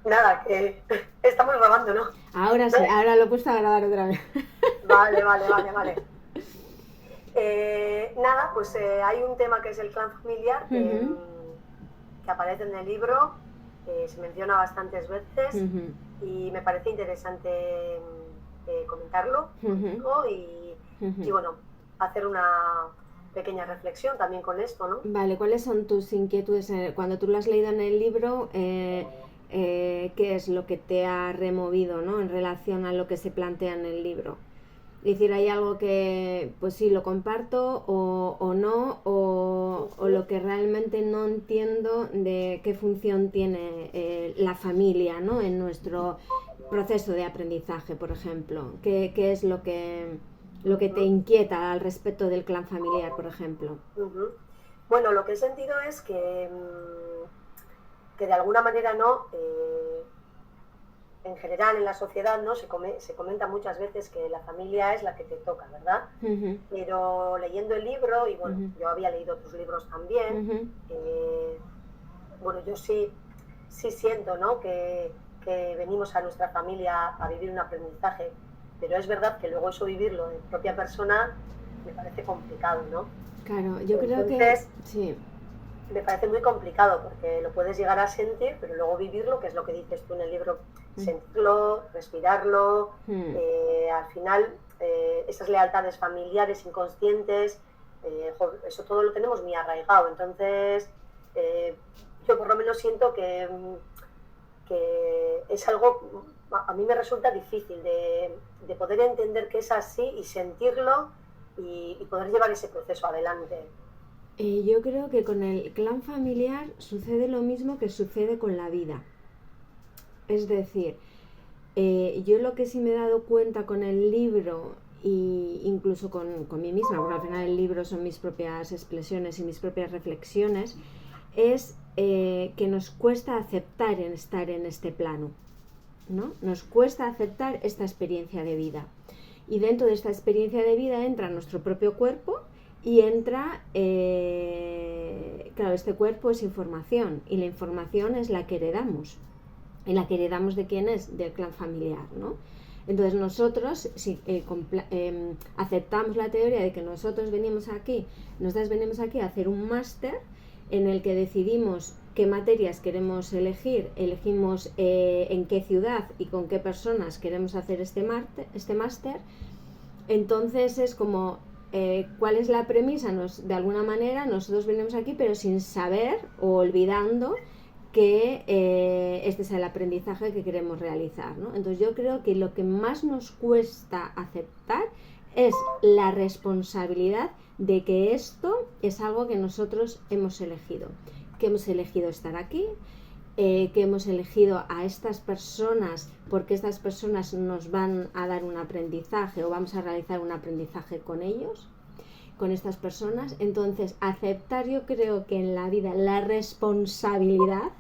Nada, que estamos grabando, ¿no? Ahora sí, ahora lo he puesto a grabar otra vez. Vale. Nada, pues hay un tema que es el clan familiar que aparece en el libro, se menciona bastantes veces y me parece interesante comentarlo contigo y bueno, hacer una pequeña reflexión también con esto, ¿no? Vale, ¿cuáles son tus inquietudes? Cuando tú lo has leído en el libro, ¿qué es lo que te ha removido, ¿no? En relación a lo que se plantea en el libro? Es decir, ¿hay algo que, pues sí, lo comparto o no? O lo que realmente no entiendo de qué función tiene la familia, ¿no? En nuestro proceso de aprendizaje, por ejemplo. ¿Qué es lo que te inquieta al respecto del clan familiar, por ejemplo? Bueno, lo que he sentido es que de alguna manera no, en general en la sociedad no se comenta muchas veces que la familia es la que te toca, ¿verdad? Pero leyendo el libro, y bueno, yo había leído otros libros también, bueno, yo sí siento, ¿no? que venimos a nuestra familia a vivir un aprendizaje, pero es verdad que luego eso vivirlo en propia persona me parece complicado, ¿no? Claro, yo creo Entonces, que sí. Me parece muy complicado porque lo puedes llegar a sentir, pero luego vivirlo, que es lo que dices tú en el libro, sentirlo, respirarlo, al final esas lealtades familiares inconscientes, eso todo lo tenemos muy arraigado. Entonces, yo por lo menos siento que es algo, a mí me resulta difícil de poder entender que es así y sentirlo y poder llevar ese proceso adelante. Yo creo que con el clan familiar sucede lo mismo que sucede con la vida. Es decir, yo lo que sí me he dado cuenta con el libro e incluso con mí misma, porque al final el libro son mis propias expresiones y mis propias reflexiones, es que nos cuesta aceptar en estar en este plano, ¿no? Nos cuesta aceptar esta experiencia de vida. Y dentro de esta experiencia de vida entra nuestro propio cuerpo y entra, claro, este cuerpo es información y la información es la que heredamos. ¿Y la que heredamos de quién es? Del clan familiar, ¿no? Entonces nosotros, si aceptamos la teoría de que nosotros venimos aquí a hacer un máster en el que decidimos qué materias queremos elegir, elegimos en qué ciudad y con qué personas queremos hacer este máster, entonces es como, ¿cuál es la premisa? De alguna manera nosotros venimos aquí pero sin saber o olvidando que este es el aprendizaje que queremos realizar, ¿no? Entonces yo creo que lo que más nos cuesta aceptar es la responsabilidad de que esto es algo que nosotros hemos elegido, que hemos elegido estar aquí, que hemos elegido a estas personas porque estas personas nos van a dar un aprendizaje o vamos a realizar un aprendizaje con ellos, con estas personas. Entonces aceptar, yo creo que en la vida la responsabilidad,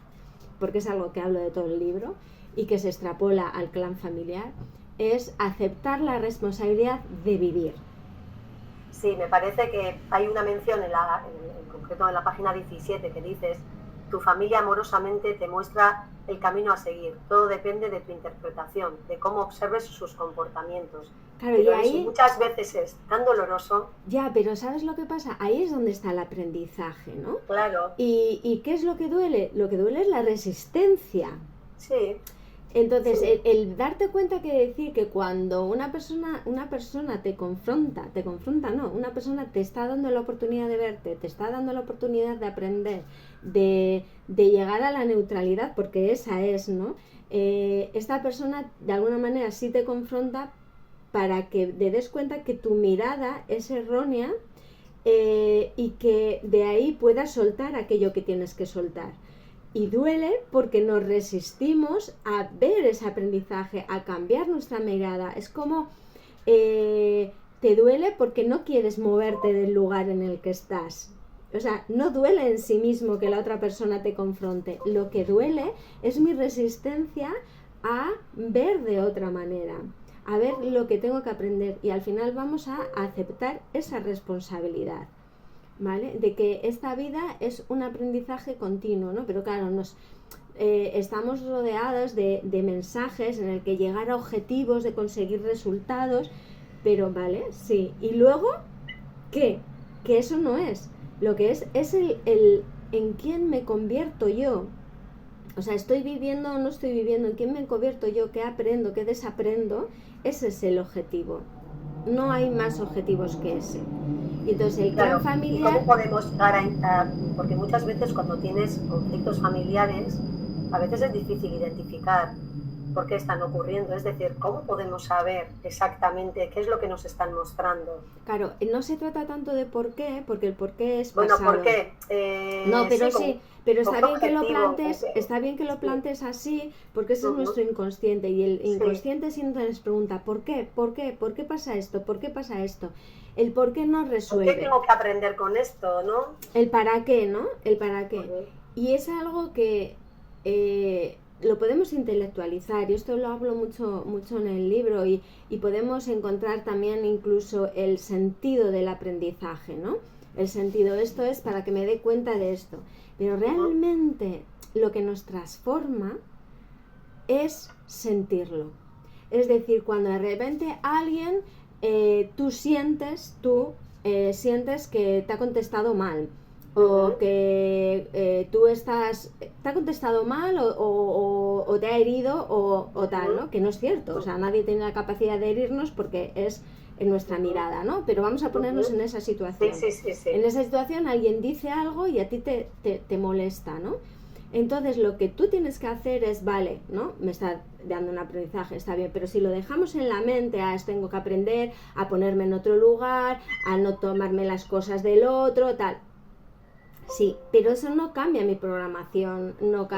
porque es algo que hablo de todo el libro y que se extrapola al clan familiar, es aceptar la responsabilidad de vivir. Sí, me parece que hay una mención en concreto en la página 17 que dices: tu familia amorosamente te muestra el camino a seguir. Todo depende de tu interpretación, de cómo observes sus comportamientos. Claro, pero y ahí eso muchas veces es tan doloroso. Ya, pero ¿sabes lo que pasa? Ahí es donde está el aprendizaje, ¿no? Claro. ¿Y qué es lo que duele? Lo que duele es la resistencia. Sí. Entonces, sí. El darte cuenta que decir que cuando una persona te confronta, no, una persona te está dando la oportunidad de verte, te está dando la oportunidad de aprender, de llegar a la neutralidad, porque esa es, ¿no? Esta persona de alguna manera sí te confronta para que te des cuenta que tu mirada es errónea, y que de ahí puedas soltar aquello que tienes que soltar. Y duele porque nos resistimos a ver ese aprendizaje, a cambiar nuestra mirada. Es como te duele porque no quieres moverte del lugar en el que estás. O sea, no duele en sí mismo que la otra persona te confronte. Lo que duele es mi resistencia a ver de otra manera, a ver lo que tengo que aprender, y al final vamos a aceptar esa responsabilidad, ¿vale? De que esta vida es un aprendizaje continuo, ¿no? Pero claro, estamos rodeados de mensajes en el que llegar a objetivos, de conseguir resultados, pero vale, sí. Y luego, ¿qué? Que eso no es. Lo que es el en quién me convierto yo. O sea, ¿estoy viviendo o no estoy viviendo? ¿En quién me convierto yo? ¿Qué aprendo? ¿Qué desaprendo? Ese es el objetivo. No hay más objetivos que ese. Y entonces el clan familiar... ¿Cómo podemos porque muchas veces cuando tienes conflictos familiares, a veces es difícil identificar por qué están ocurriendo? Es decir, ¿cómo podemos saber exactamente qué es lo que nos están mostrando? Claro, no se trata tanto de por qué, porque el por qué es pasado. Bueno, ¿por qué? No, pero sí, pero está bien que lo plantees así, porque ese es nuestro inconsciente, y el inconsciente siempre nos pregunta ¿por qué? ¿Por qué? ¿Por qué pasa esto? ¿Por qué pasa esto? El por qué no resuelve. ¿Por qué tengo que aprender con esto, no? El para qué, ¿no? El para qué. Y es algo que lo podemos intelectualizar, y esto lo hablo mucho en el libro, y podemos encontrar también incluso el sentido del aprendizaje, ¿no? El sentido, esto es para que me dé cuenta de esto. Pero realmente lo que nos transforma es sentirlo. Es decir, cuando de repente alguien, tú sientes que te ha contestado mal, o que tú te ha contestado mal o te ha herido o tal, ¿no? Que no es cierto, o sea, nadie tiene la capacidad de herirnos porque es en nuestra mirada, ¿no? Pero vamos a ponernos en esa situación. Sí. En esa situación alguien dice algo y a ti te molesta, ¿no? Entonces lo que tú tienes que hacer es, vale, ¿no? Me está dando un aprendizaje, está bien, pero si lo dejamos en la mente, tengo que aprender a ponerme en otro lugar, a no tomarme las cosas del otro, tal. Sí, pero eso no cambia mi programación, no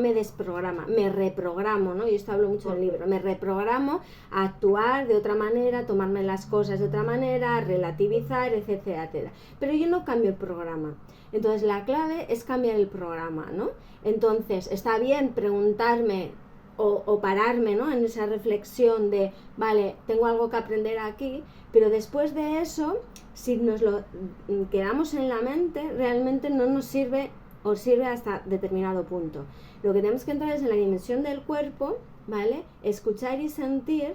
me desprograma, me reprogramo, ¿no? Y esto hablo mucho en el libro, me reprogramo a actuar de otra manera, a tomarme las cosas de otra manera, a relativizar, etcétera, etcétera. Pero yo no cambio el programa. Entonces la clave es cambiar el programa, ¿no? Entonces está bien preguntarme o pararme, ¿no? En esa reflexión de, vale, tengo algo que aprender aquí, pero después de eso, si nos lo quedamos en la mente, realmente no nos sirve o sirve hasta determinado punto. Lo que tenemos que entrar es en la dimensión del cuerpo, ¿vale? Escuchar y sentir,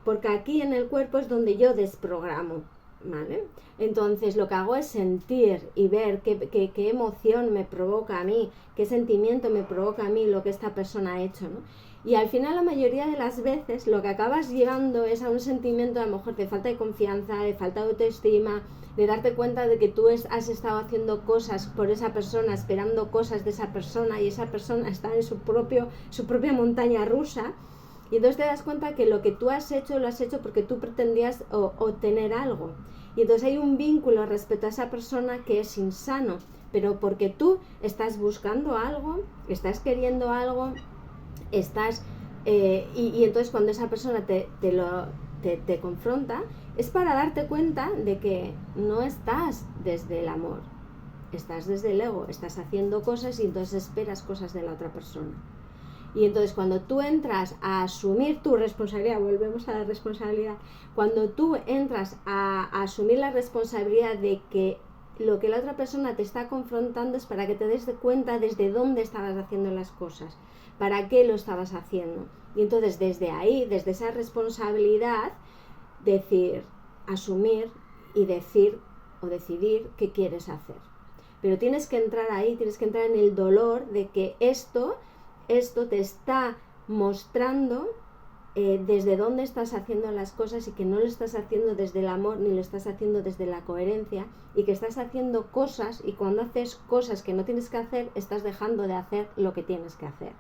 porque aquí en el cuerpo es donde yo desprogramo, ¿vale? Entonces lo que hago es sentir y ver qué emoción me provoca a mí, qué sentimiento me provoca a mí lo que esta persona ha hecho, ¿no? Y al final la mayoría de las veces lo que acabas llevando es a un sentimiento a lo mejor de falta de confianza, de falta de autoestima, de darte cuenta de que tú has estado haciendo cosas por esa persona, esperando cosas de esa persona, y esa persona está en su propia montaña rusa, y entonces te das cuenta que lo que tú has hecho lo has hecho porque tú pretendías obtener algo, y entonces hay un vínculo respecto a esa persona que es insano, pero porque tú estás buscando algo, estás queriendo algo, y entonces cuando esa persona te confronta, es para darte cuenta de que no estás desde el amor, estás desde el ego, estás haciendo cosas y entonces esperas cosas de la otra persona. Y entonces cuando tú entras a asumir tu responsabilidad, volvemos a la responsabilidad, cuando tú entras a asumir la responsabilidad de que lo que la otra persona te está confrontando es para que te des cuenta desde dónde estabas haciendo las cosas, para qué lo estabas haciendo. Y entonces desde ahí, desde esa responsabilidad, asumir y decir o decidir qué quieres hacer. Pero tienes que entrar ahí, tienes que entrar en el dolor de que esto te está mostrando desde dónde estás haciendo las cosas, y que no lo estás haciendo desde el amor ni lo estás haciendo desde la coherencia, y que estás haciendo cosas, y cuando haces cosas que no tienes que hacer, estás dejando de hacer lo que tienes que hacer,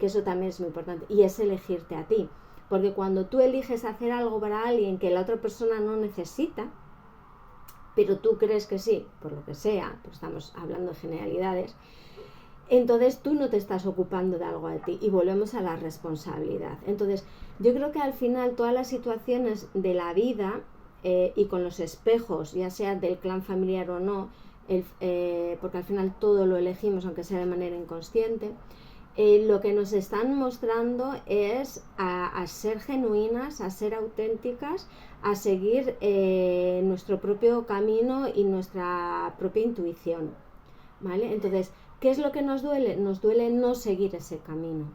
que eso también es muy importante, y es elegirte a ti, porque cuando tú eliges hacer algo para alguien que la otra persona no necesita, pero tú crees que sí, por lo que sea, pues estamos hablando de generalidades, entonces tú no te estás ocupando de algo a ti, y volvemos a la responsabilidad. Entonces yo creo que al final todas las situaciones de la vida, y con los espejos, ya sea del clan familiar o no, porque al final todo lo elegimos aunque sea de manera inconsciente, lo que nos están mostrando es a ser genuinas, a ser auténticas, a seguir nuestro propio camino y nuestra propia intuición, ¿vale? Entonces ¿Qué es lo que nos duele? Nos duele no seguir ese camino.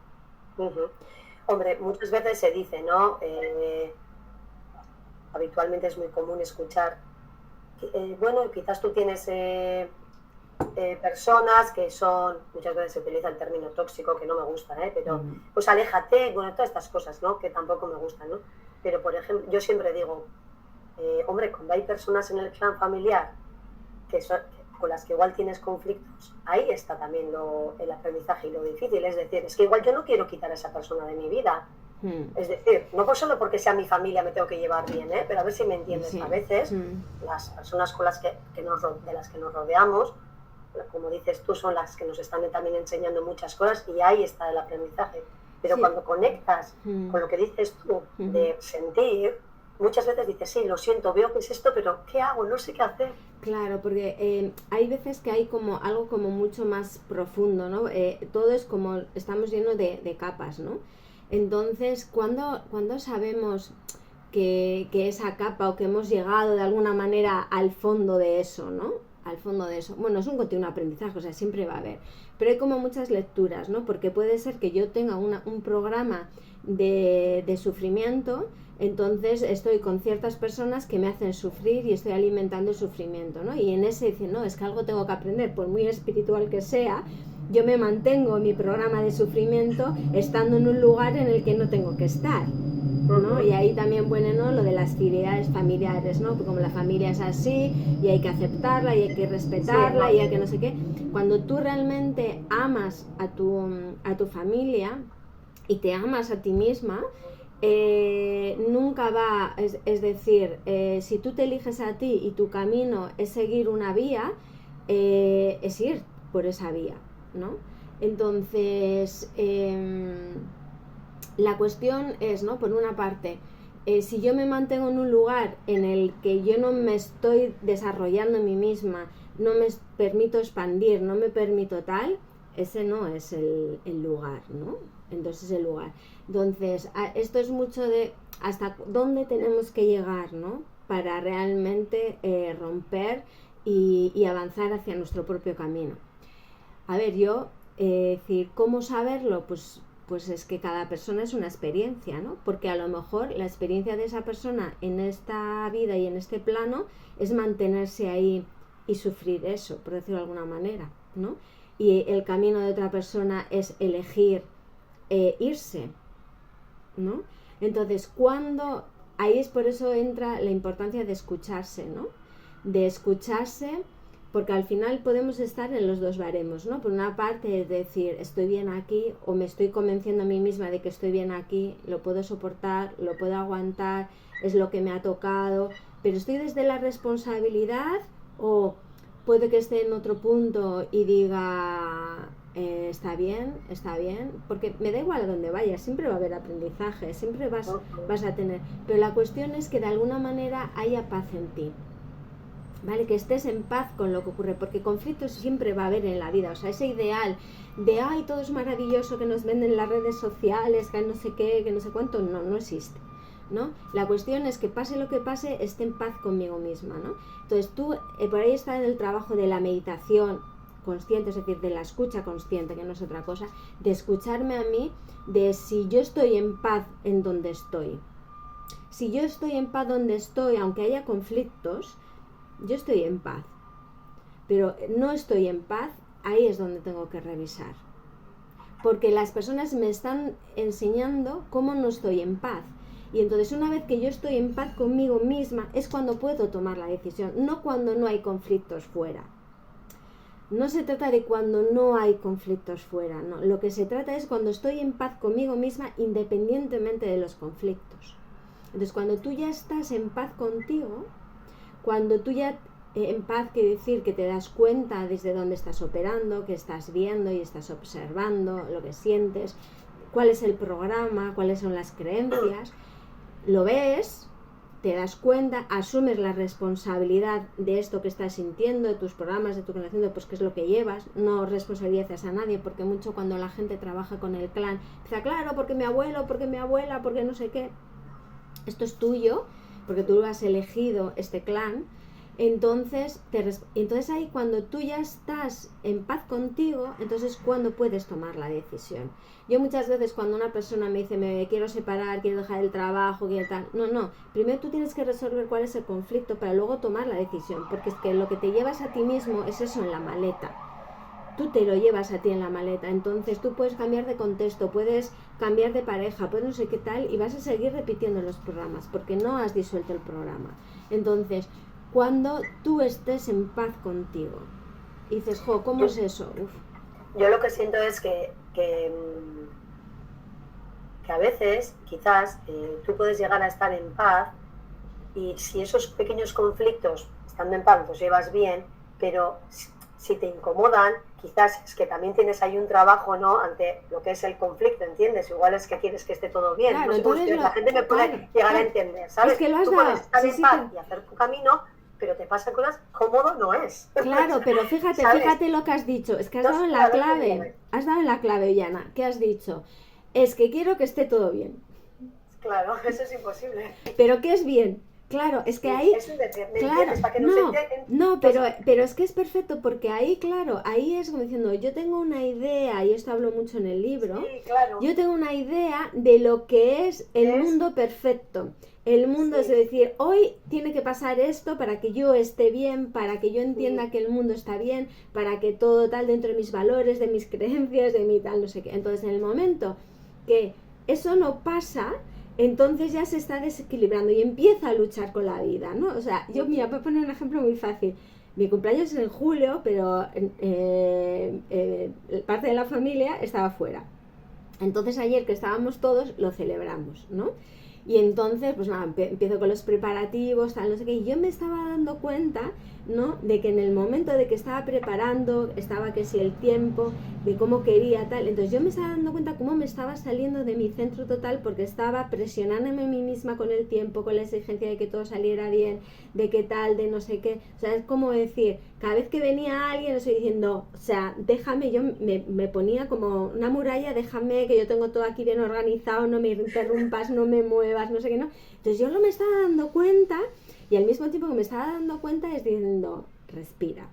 Hombre, muchas veces se dice, ¿no? Habitualmente es muy común escuchar, bueno, quizás tú tienes personas que son, muchas veces se utiliza el término tóxico, que no me gusta, pero pues aléjate, bueno, todas estas cosas, ¿no? Que tampoco me gustan, ¿no? Pero, por ejemplo, yo siempre digo, hombre, cuando hay personas en el clan familiar con las que igual tienes conflictos, ahí está también el aprendizaje y lo difícil. Es decir, es que igual yo no quiero quitar a esa persona de mi vida. Es decir, no solo porque sea mi familia me tengo que llevar bien, pero a ver si me entiendes. Sí. A veces las personas con las de las que nos rodeamos, como dices tú, son las que nos están también enseñando muchas cosas y ahí está el aprendizaje. Pero sí, cuando conectas con lo que dices tú de sentir, muchas veces dices, sí, lo siento, veo que es esto, pero ¿qué hago? No sé qué hacer. Claro, porque hay veces que hay como algo como mucho más profundo, ¿no? Todo es como, estamos llenos de capas, ¿no? Entonces, cuando sabemos que esa capa o que hemos llegado de alguna manera al fondo de eso, ¿no? Al fondo de eso. Bueno, es un continuo aprendizaje, o sea, siempre va a haber. Pero hay como muchas lecturas, ¿no? Porque puede ser que yo tenga un programa de sufrimiento, entonces estoy con ciertas personas que me hacen sufrir y estoy alimentando el sufrimiento, ¿no? Y en ese dicen, no, es que algo tengo que aprender, por muy espiritual que sea, yo me mantengo en mi programa de sufrimiento estando en un lugar en el que no tengo que estar, ¿no? Y ahí también bueno, ¿no? Lo de las fidelidades familiares, ¿no? Porque como la familia es así y hay que aceptarla y hay que respetarla y hay que no sé qué. Cuando tú realmente amas a tu familia y te amas a ti misma, nunca va, es decir, si tú te eliges a ti y tu camino es seguir una vía, es ir por esa vía, ¿no? Entonces, la cuestión es, ¿no? Por una parte, si yo me mantengo en un lugar en el que yo no me estoy desarrollando a mí misma, no me permito expandir, no me permito tal, ese no es el lugar, ¿no? Entonces el lugar. Entonces, esto es mucho de hasta dónde tenemos que llegar, ¿no? Para realmente romper y avanzar hacia nuestro propio camino. A ver, decir, ¿cómo saberlo? Pues es que cada persona es una experiencia, ¿no? Porque a lo mejor la experiencia de esa persona en esta vida y en este plano es mantenerse ahí y sufrir eso, por decirlo de alguna manera, ¿no? Y el camino de otra persona es elegir irse, ¿no? Entonces, ahí es por eso entra la importancia de escucharse, ¿no? De escucharse, porque al final podemos estar en los dos baremos, ¿no? Por una parte es decir, estoy bien aquí, o me estoy convenciendo a mí misma de que estoy bien aquí, lo puedo soportar, lo puedo aguantar, es lo que me ha tocado, pero estoy desde la responsabilidad, o puede que esté en otro punto y diga, está bien, porque me da igual a dónde vayas, siempre va a haber aprendizaje, siempre vas a tener, pero la cuestión es que de alguna manera haya paz en ti, ¿vale? Que estés en paz con lo que ocurre, porque conflictos siempre va a haber en la vida, o sea, ese ideal de, ay, todo es maravilloso que nos venden las redes sociales, que no sé qué, que no sé cuánto, no existe, ¿no? La cuestión es que pase lo que pase, esté en paz conmigo misma, ¿no? Entonces tú, por ahí está el trabajo de la meditación consciente, es decir, de la escucha consciente, que no es otra cosa, de escucharme a mí, de si yo estoy en paz en donde estoy. Si yo estoy en paz donde estoy, aunque haya conflictos, yo estoy en paz. Pero no estoy en paz, ahí es donde tengo que revisar. Porque las personas me están enseñando cómo no estoy en paz. Y entonces una vez que yo estoy en paz conmigo misma, es cuando puedo tomar la decisión, no cuando no hay conflictos fuera. No se trata de cuando no hay conflictos fuera, no. Lo que se trata es cuando estoy en paz conmigo misma independientemente de los conflictos. Entonces cuando tú ya estás en paz contigo, cuando tú ya en paz quiere decir que te das cuenta desde dónde estás operando, que estás viendo y estás observando lo que sientes, cuál es el programa, cuáles son las creencias, lo ves, te das cuenta, asumes la responsabilidad de esto que estás sintiendo, de tus programas, de tu conocimiento, pues qué es lo que llevas, no responsabilizas a nadie, porque mucho cuando la gente trabaja con el clan, empieza, claro, porque mi abuelo, porque mi abuela, porque no sé qué, esto es tuyo, porque tú has elegido este clan, Entonces, entonces ahí cuando tú ya estás en paz contigo, entonces es cuando puedes tomar la decisión. Yo muchas veces cuando una persona me dice, me quiero separar, quiero dejar el trabajo, quiero tal, no, primero tú tienes que resolver cuál es el conflicto para luego tomar la decisión, porque es que lo que te llevas a ti mismo es eso en la maleta. Tú te lo llevas a ti en la maleta, entonces tú puedes cambiar de contexto, puedes cambiar de pareja, puedes no sé qué tal, y vas a seguir repitiendo los programas, porque no has disuelto el programa. Entonces, cuando tú estés en paz contigo, y dices, jo, ¿cómo es eso? Uf. Yo lo que siento es que a veces, quizás, tú puedes llegar a estar en paz, y si esos pequeños conflictos, estando en paz, los llevas bien, pero si te incomodan, quizás es que también tienes ahí un trabajo, ¿no?, ante lo que es el conflicto, ¿entiendes? Igual es que quieres que esté todo bien. Claro, no sé, la gente me puede llegar a entender, ¿sabes? Es que lo has tú puedes estar en paz y hacer tu camino, pero te pasan cosas, cómodo no es. Claro, pero fíjate lo que has dicho, es que has dado en la clave, Yana. ¿Qué has dicho? Es que quiero que esté todo bien. Claro, eso es imposible. ¿Pero qué es bien? Claro, es que ahí... Es un decir, claro, para que no, pero es que es perfecto, porque ahí, claro, ahí es como diciendo, yo tengo una idea, y esto hablo mucho en el libro, sí, claro. Yo tengo una idea de lo que es el mundo perfecto. El mundo, es decir, hoy tiene que pasar esto para que yo esté bien, para que yo entienda que el mundo está bien, para que todo tal dentro de mis valores, de mis creencias, de mi tal, no sé qué. Entonces, en el momento que eso no pasa, entonces ya se está desequilibrando y empieza a luchar con la vida, ¿no? O sea, yo voy a poner un ejemplo muy fácil. Mi cumpleaños es en julio, pero parte de la familia estaba fuera. Entonces ayer que estábamos todos, lo celebramos, ¿no? Y entonces, pues nada, empiezo con los preparativos, tal, no sé qué, y yo me estaba dando cuenta, ¿no?, de que en el momento de que estaba preparando, estaba que si el tiempo, de cómo quería, tal, entonces yo me estaba dando cuenta cómo me estaba saliendo de mi centro total, porque estaba presionándome a mí misma con el tiempo, con la exigencia de que todo saliera bien, de qué tal, de no sé qué, o sea, es como decir, cada vez que venía alguien, estoy diciendo, o sea, déjame, yo me ponía como una muralla, déjame, que yo tengo todo aquí bien organizado, no me interrumpas, no me muevas, no sé qué, no. Entonces yo no me estaba dando cuenta, y al mismo tiempo que me estaba dando cuenta es diciendo, respira.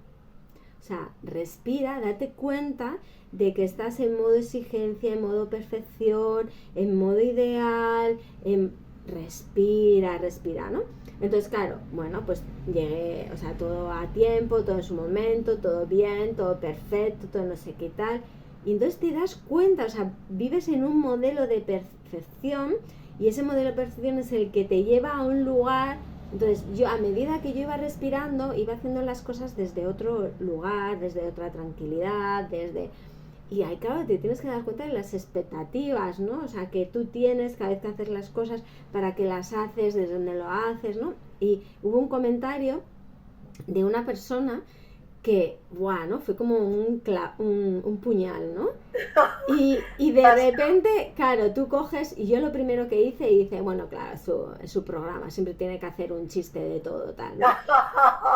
O sea, respira, date cuenta de que estás en modo exigencia, en modo perfección, en modo ideal, respira, ¿no? Entonces, claro, bueno, pues llegué, o sea, todo a tiempo, todo en su momento, todo bien, todo perfecto, todo no sé qué tal. Y entonces te das cuenta, o sea, vives en un modelo de perfección, y ese modelo de percepción es el que te lleva a un lugar. Entonces yo, a medida que yo iba respirando, iba haciendo las cosas desde otro lugar, desde otra tranquilidad, y ahí, claro, te tienes que dar cuenta de las expectativas, ¿no? O sea, que tú tienes cada vez que hacer las cosas, para que las haces, desde donde lo haces, ¿no? Y hubo un comentario de una persona que, bueno, fue como un puñal, ¿no? Y de repente, claro, tú coges, y yo lo primero que hice, bueno, claro, es su programa, siempre tiene que hacer un chiste de todo, tal, ¿no?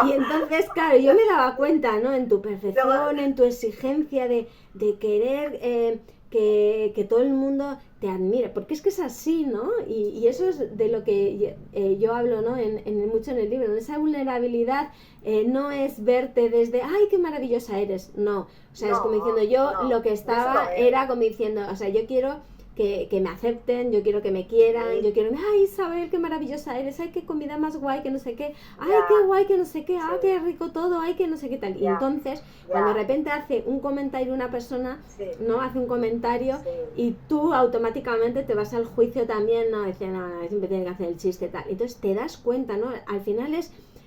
Y entonces, claro, yo me daba cuenta, ¿no?, en tu perfección, en tu exigencia de querer que todo el mundo te admire, porque es que es así, ¿no? Y eso es de lo que yo hablo, ¿no?, mucho en el libro, ¿no? Esa vulnerabilidad no es verte desde, ¡ay, qué maravillosa eres! No, o sea, es como diciendo, lo que estaba era como diciendo, o sea, yo quiero que me acepten, yo quiero que me quieran, yo quiero, ay, Isabel, qué maravillosa eres, ay, qué comida más guay, que no sé qué, ay, qué guay, que no sé qué, ah, qué rico todo, ay, que no sé qué tal. Y entonces, cuando de repente hace un comentario una persona, ¿no?, hace un comentario, y tú automáticamente te vas al juicio también, no, dice, no, siempre tiene que hacer el chiste, tal. Entonces te das cuenta, ¿no? Al final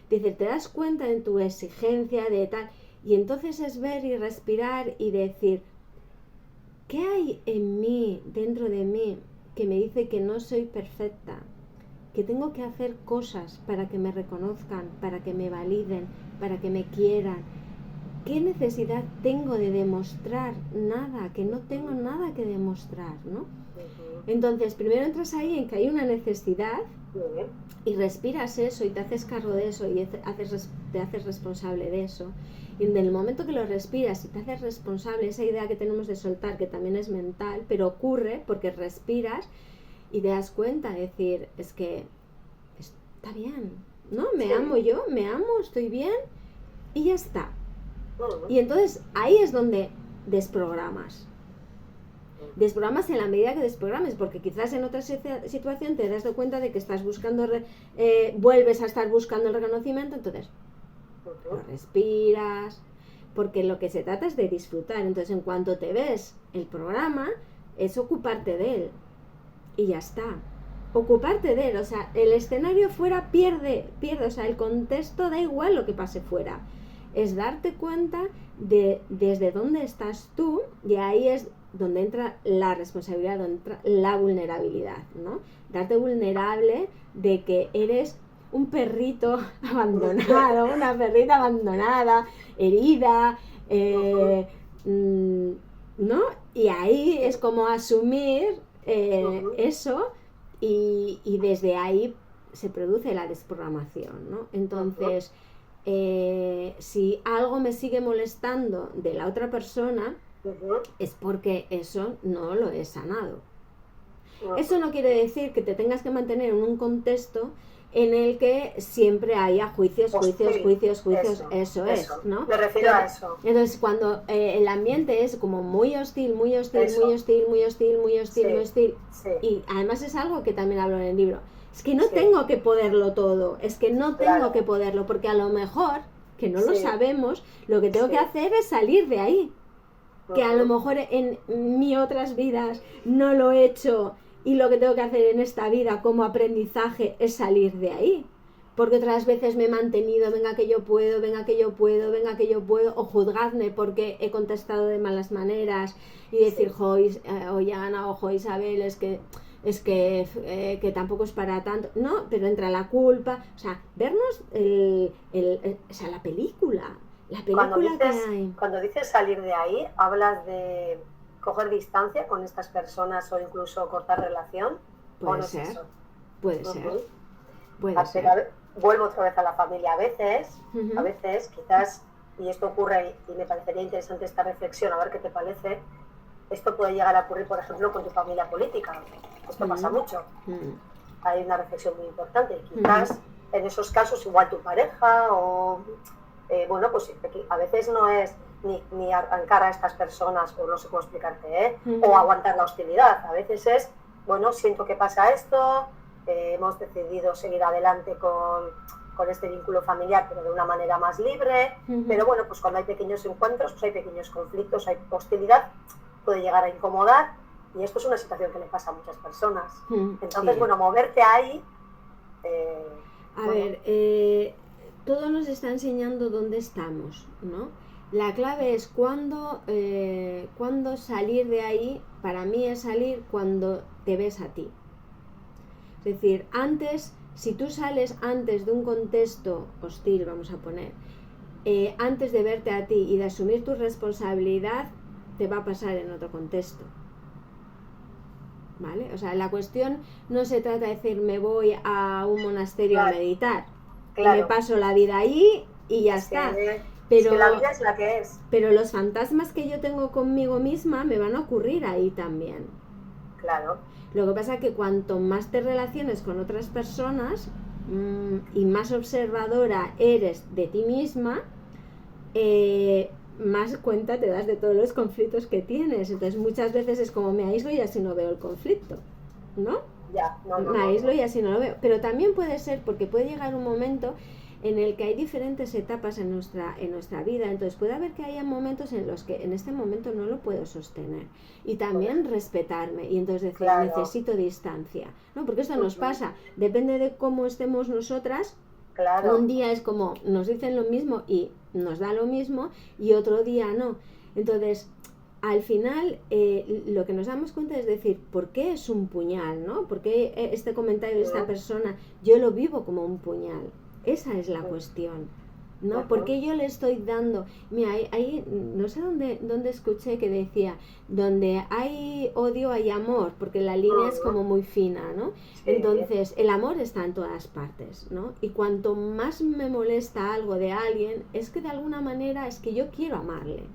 te das cuenta de tu exigencia, de tal, y entonces es ver y respirar y decir, ¿qué hay en mí, dentro de mí, que me dice que no soy perfecta? Que tengo que hacer cosas para que me reconozcan, para que me validen, para que me quieran. ¿Qué necesidad tengo de demostrar? Nada, que no tengo nada que demostrar, ¿no? Entonces, primero entras ahí en que hay una necesidad, y respiras eso, y te haces cargo de eso, y te haces responsable de eso. Y en el momento que lo respiras y te haces responsable, esa idea que tenemos de soltar, que también es mental, pero ocurre porque respiras y te das cuenta, de decir, es que está bien, ¿no? Me Sí. amo yo, me amo, estoy bien y ya está. Y entonces ahí es donde desprogramas. Desprogramas en la medida que desprogrames, porque quizás en otra situación te das cuenta de que estás buscando, vuelves a estar buscando el reconocimiento, entonces lo respiras, porque lo que se trata es de disfrutar. Entonces en cuanto te ves el programa, es ocuparte de él y ya está. Ocuparte de él, o sea, el escenario fuera pierde, o sea, el contexto da igual lo que pase fuera. Es darte cuenta de desde dónde estás tú, y ahí es donde entra la responsabilidad, donde entra la vulnerabilidad, ¿no? Darte vulnerable de que eres un perrito abandonado, una perrita abandonada, herida, ¿no? Y ahí es como asumir eso, y desde ahí se produce la desprogramación, ¿no? Entonces, si algo me sigue molestando de la otra persona, es porque eso no lo he sanado. Eso no quiere decir que te tengas que mantener en un contexto en el que siempre haya juicios, eso es, ¿no? Me refiero a eso. Entonces, cuando el ambiente es como muy hostil, y además es algo que también hablo en el libro, es que no tengo que poderlo todo, es que no tengo que poderlo, porque a lo mejor, que no lo sabemos, lo que tengo que hacer es salir de ahí. Que a lo mejor en mis otras vidas no lo he hecho, y lo que tengo que hacer en esta vida como aprendizaje es salir de ahí, porque otras veces me he mantenido, venga que yo puedo, o juzgadme porque he contestado de malas maneras y decir, oye Ana, ojo Isabel, es que tampoco es para tanto, no, pero entra la culpa, o sea, vernos o sea, la película cuando dices salir de ahí, hablas de coger distancia con estas personas o incluso cortar relación. Puede ser. Vuelvo otra vez a la familia. A veces quizás, y esto ocurre, y me parecería interesante esta reflexión, a ver qué te parece, esto puede llegar a ocurrir, por ejemplo, con tu familia política. Esto pasa mucho. Hay una reflexión muy importante. Quizás en esos casos igual tu pareja o... bueno, pues a veces no es ni arrancar a estas personas, o no sé cómo explicarte, o aguantar la hostilidad. A veces es, bueno, siento que pasa esto, hemos decidido seguir adelante con este vínculo familiar, pero de una manera más libre. Pero bueno, pues cuando hay pequeños encuentros, pues hay pequeños conflictos, hay hostilidad, puede llegar a incomodar, y esto es una situación que le pasa a muchas personas. Entonces, bueno, moverte ahí... todo nos está enseñando dónde estamos, ¿no? La clave es cuándo salir de ahí. Para mí es salir cuando te ves a ti. Es decir, si tú sales antes de un contexto hostil, vamos a poner, antes de verte a ti y de asumir tu responsabilidad, te va a pasar en otro contexto. ¿Vale? O sea, la cuestión no se trata de decir me voy a un monasterio a meditar. Claro. Y me paso la vida ahí y ya está. Pero la vida es la que es. Pero los fantasmas que yo tengo conmigo misma me van a ocurrir ahí también. Claro. Lo que pasa es que cuanto más te relaciones con otras personas y más observadora eres de ti misma, más cuenta te das de todos los conflictos que tienes. Entonces muchas veces es como me aíslo y así no veo el conflicto, ¿no? Me aíslo y así no lo veo. Pero también puede ser porque puede llegar un momento en el que hay diferentes etapas en nuestra vida. Entonces puede haber que haya momentos en los que en este momento no lo puedo sostener, y también respetarme y entonces decir necesito distancia, ¿no? Porque esto nos pasa, depende de cómo estemos nosotras. Un día es como nos dicen lo mismo y nos da lo mismo, y otro día no. Entonces al final lo que nos damos cuenta es decir, ¿por qué es un puñal, no? ¿Por qué este comentario de esta persona yo lo vivo como un puñal? Esa es la cuestión, ¿no? Porque yo le estoy dando... Mira, ahí no sé dónde escuché que decía, donde hay odio hay amor, porque la línea es como muy fina, ¿no? Entonces, el amor está en todas partes, ¿no? Y cuanto más me molesta algo de alguien, es que de alguna manera es que yo quiero amarle.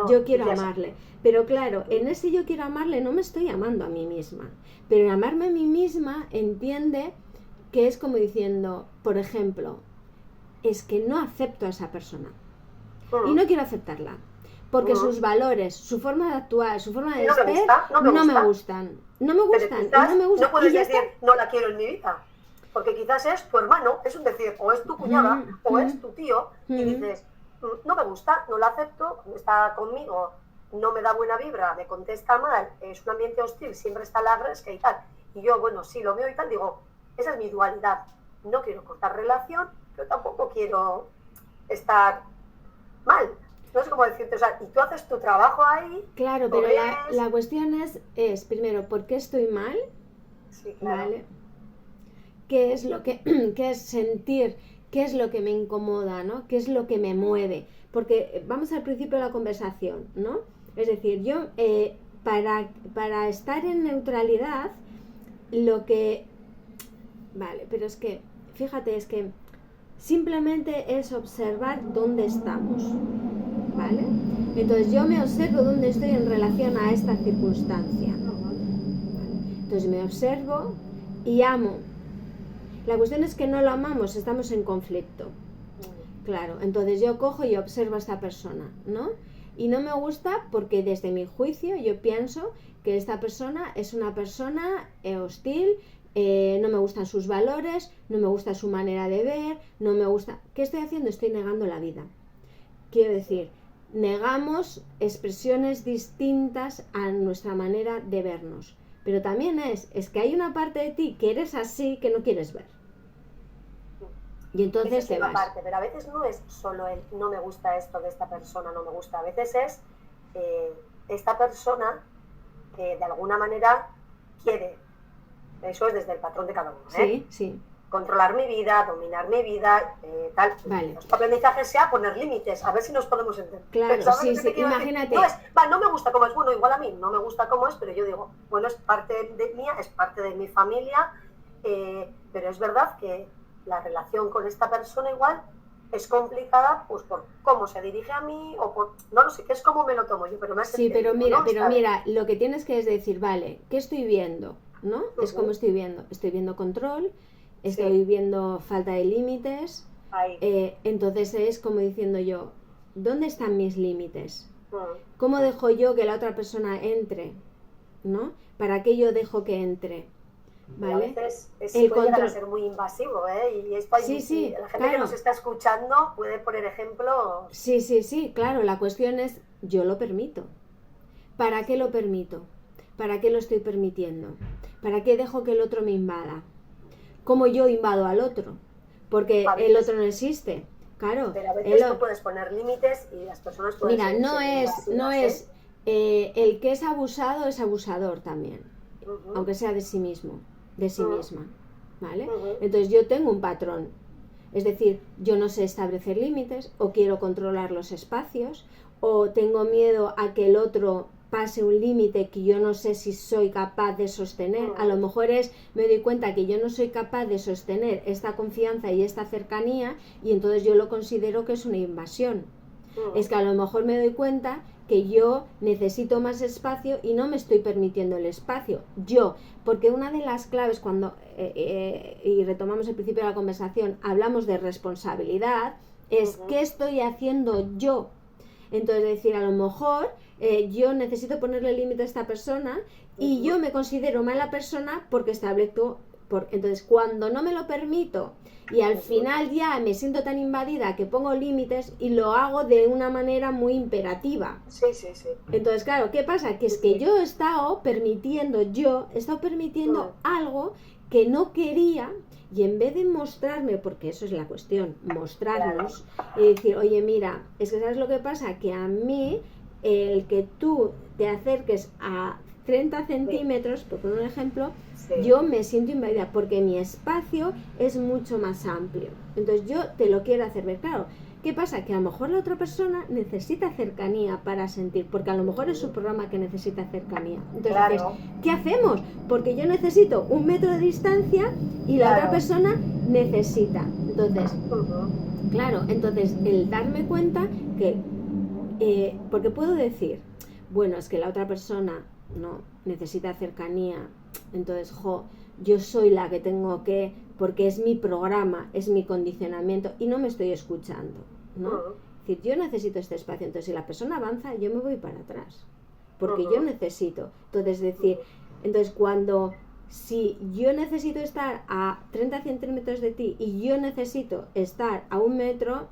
Yo quiero amarle. Pero claro, en ese yo quiero amarle no me estoy amando a mí misma. Pero en amarme a mí misma entiende que es como diciendo, por ejemplo, es que no acepto a esa persona y no quiero aceptarla porque sus valores, su forma de actuar, su forma de ser no me gustan. No me puedes decir, no la quiero en mi vida, porque quizás es tu hermano, es un decir, o es tu cuñada, o es tu tío, y dices, no me gusta, no la acepto, está conmigo, no me da buena vibra, me contesta mal, es un ambiente hostil, siempre está la gresca y tal. Y yo, bueno, sí, lo veo y tal, digo, esa es mi dualidad. No quiero cortar relación, pero tampoco quiero estar mal. No sé cómo decirte, o sea, y tú haces tu trabajo ahí. Claro, pero la cuestión es, primero, ¿por qué estoy mal? Sí, claro. ¿Vale? ¿Qué es lo que, qué es sentir? ¿Qué es lo que me incomoda, ¿no? ¿Qué es lo que me mueve? Porque vamos al principio de la conversación, ¿no? Es decir, yo, para estar en neutralidad, lo que... Vale, pero es que, fíjate, es que simplemente es observar dónde estamos, ¿vale? Entonces yo me observo dónde estoy en relación a esta circunstancia. Entonces me observo y amo. La cuestión es que no lo amamos, estamos en conflicto. Claro, entonces yo cojo y observo a esta persona, ¿no? Y no me gusta porque desde mi juicio yo pienso que esta persona es una persona hostil, no me gustan sus valores, no me gusta su manera de ver, no me gusta... ¿Qué estoy haciendo? Estoy negando la vida. Quiero decir, negamos expresiones distintas a nuestra manera de vernos. Pero también es que hay una parte de ti que eres así que no quieres ver. Y entonces te vas. Parte, pero a veces no es solo el no me gusta esto de esta persona, no me gusta. A veces es esta persona que de alguna manera quiere. Eso es desde el patrón de cada uno, Sí, sí. Controlar mi vida, dominar mi vida, tal. Vale. Nuestro aprendizaje sea poner límites, a ver si nos podemos entender. Claro, sí, imagínate. No me gusta cómo es, bueno, igual a mí no me gusta cómo es, pero yo digo, bueno, es parte de mía, es parte de mi familia, pero es verdad que la relación con esta persona igual es complicada, pues por cómo se dirige a mí, o por, no lo sé, que es como me lo tomo yo, pero me hace... Sí, pero mira, lo que tienes que es decir, vale, ¿qué estoy viendo? ¿No? Es como estoy viendo control, estoy viendo falta de límites, entonces es como diciendo yo, ¿dónde están mis límites? ¿Cómo dejo yo que la otra persona entre? ¿No? ¿Para qué yo dejo que entre? ¿Vale? A veces puede llegar a ser muy invasivo, y esto hay, la gente que nos está escuchando puede poner ejemplos. Sí, claro, la cuestión es, yo lo permito. ¿Para qué lo permito? ¿Para qué lo estoy permitiendo? ¿Para qué dejo que el otro me invada? ¿Cómo yo invado al otro? Porque el otro no existe. Claro. Pero a veces tú puedes poner límites y las personas pueden... Mira, no es el que es abusado es abusador también, aunque sea de sí mismo, de sí misma, ¿vale? Entonces yo tengo un patrón, es decir, yo no sé establecer límites, o quiero controlar los espacios, o tengo miedo a que el otro pase un límite que yo no sé si soy capaz de sostener. A lo mejor me doy cuenta que yo no soy capaz de sostener esta confianza y esta cercanía, y entonces yo lo considero que es una invasión. Es que a lo mejor me doy cuenta que yo necesito más espacio y no me estoy permitiendo el espacio. Porque una de las claves cuando, y retomamos el principio de la conversación, hablamos de responsabilidad, es ¿qué estoy haciendo yo? Entonces decir, a lo mejor yo necesito ponerle límite a esta persona y yo me considero mala persona porque establezco... Entonces cuando no me lo permito y al final ya me siento tan invadida que pongo límites y lo hago de una manera muy imperativa. Sí. Entonces claro, ¿qué pasa? Que es que yo he estado permitiendo algo que no quería, y en vez de mostrarme, porque eso es la cuestión, mostrarnos y decir, oye, mira, es que ¿sabes lo que pasa? Que a mí el que tú te acerques a 30 centímetros, por poner un ejemplo, yo me siento invadida porque mi espacio es mucho más amplio. Entonces yo te lo quiero hacer ver. Claro, ¿qué pasa? Que a lo mejor la otra persona necesita cercanía para sentir, porque a lo mejor es su programa que necesita cercanía. Entonces, ¿qué hacemos? Porque yo necesito 1 metro de distancia y la otra persona necesita. Entonces, entonces el darme cuenta que, porque puedo decir, bueno, es que la otra persona no necesita cercanía, entonces, yo soy la que tengo que, porque es mi programa, es mi condicionamiento y no me estoy escuchando, ¿no? Es decir, yo necesito este espacio, entonces si la persona avanza, yo me voy para atrás, porque yo necesito. Entonces, si yo necesito estar a 30 centímetros de ti y yo necesito estar a 1 metro,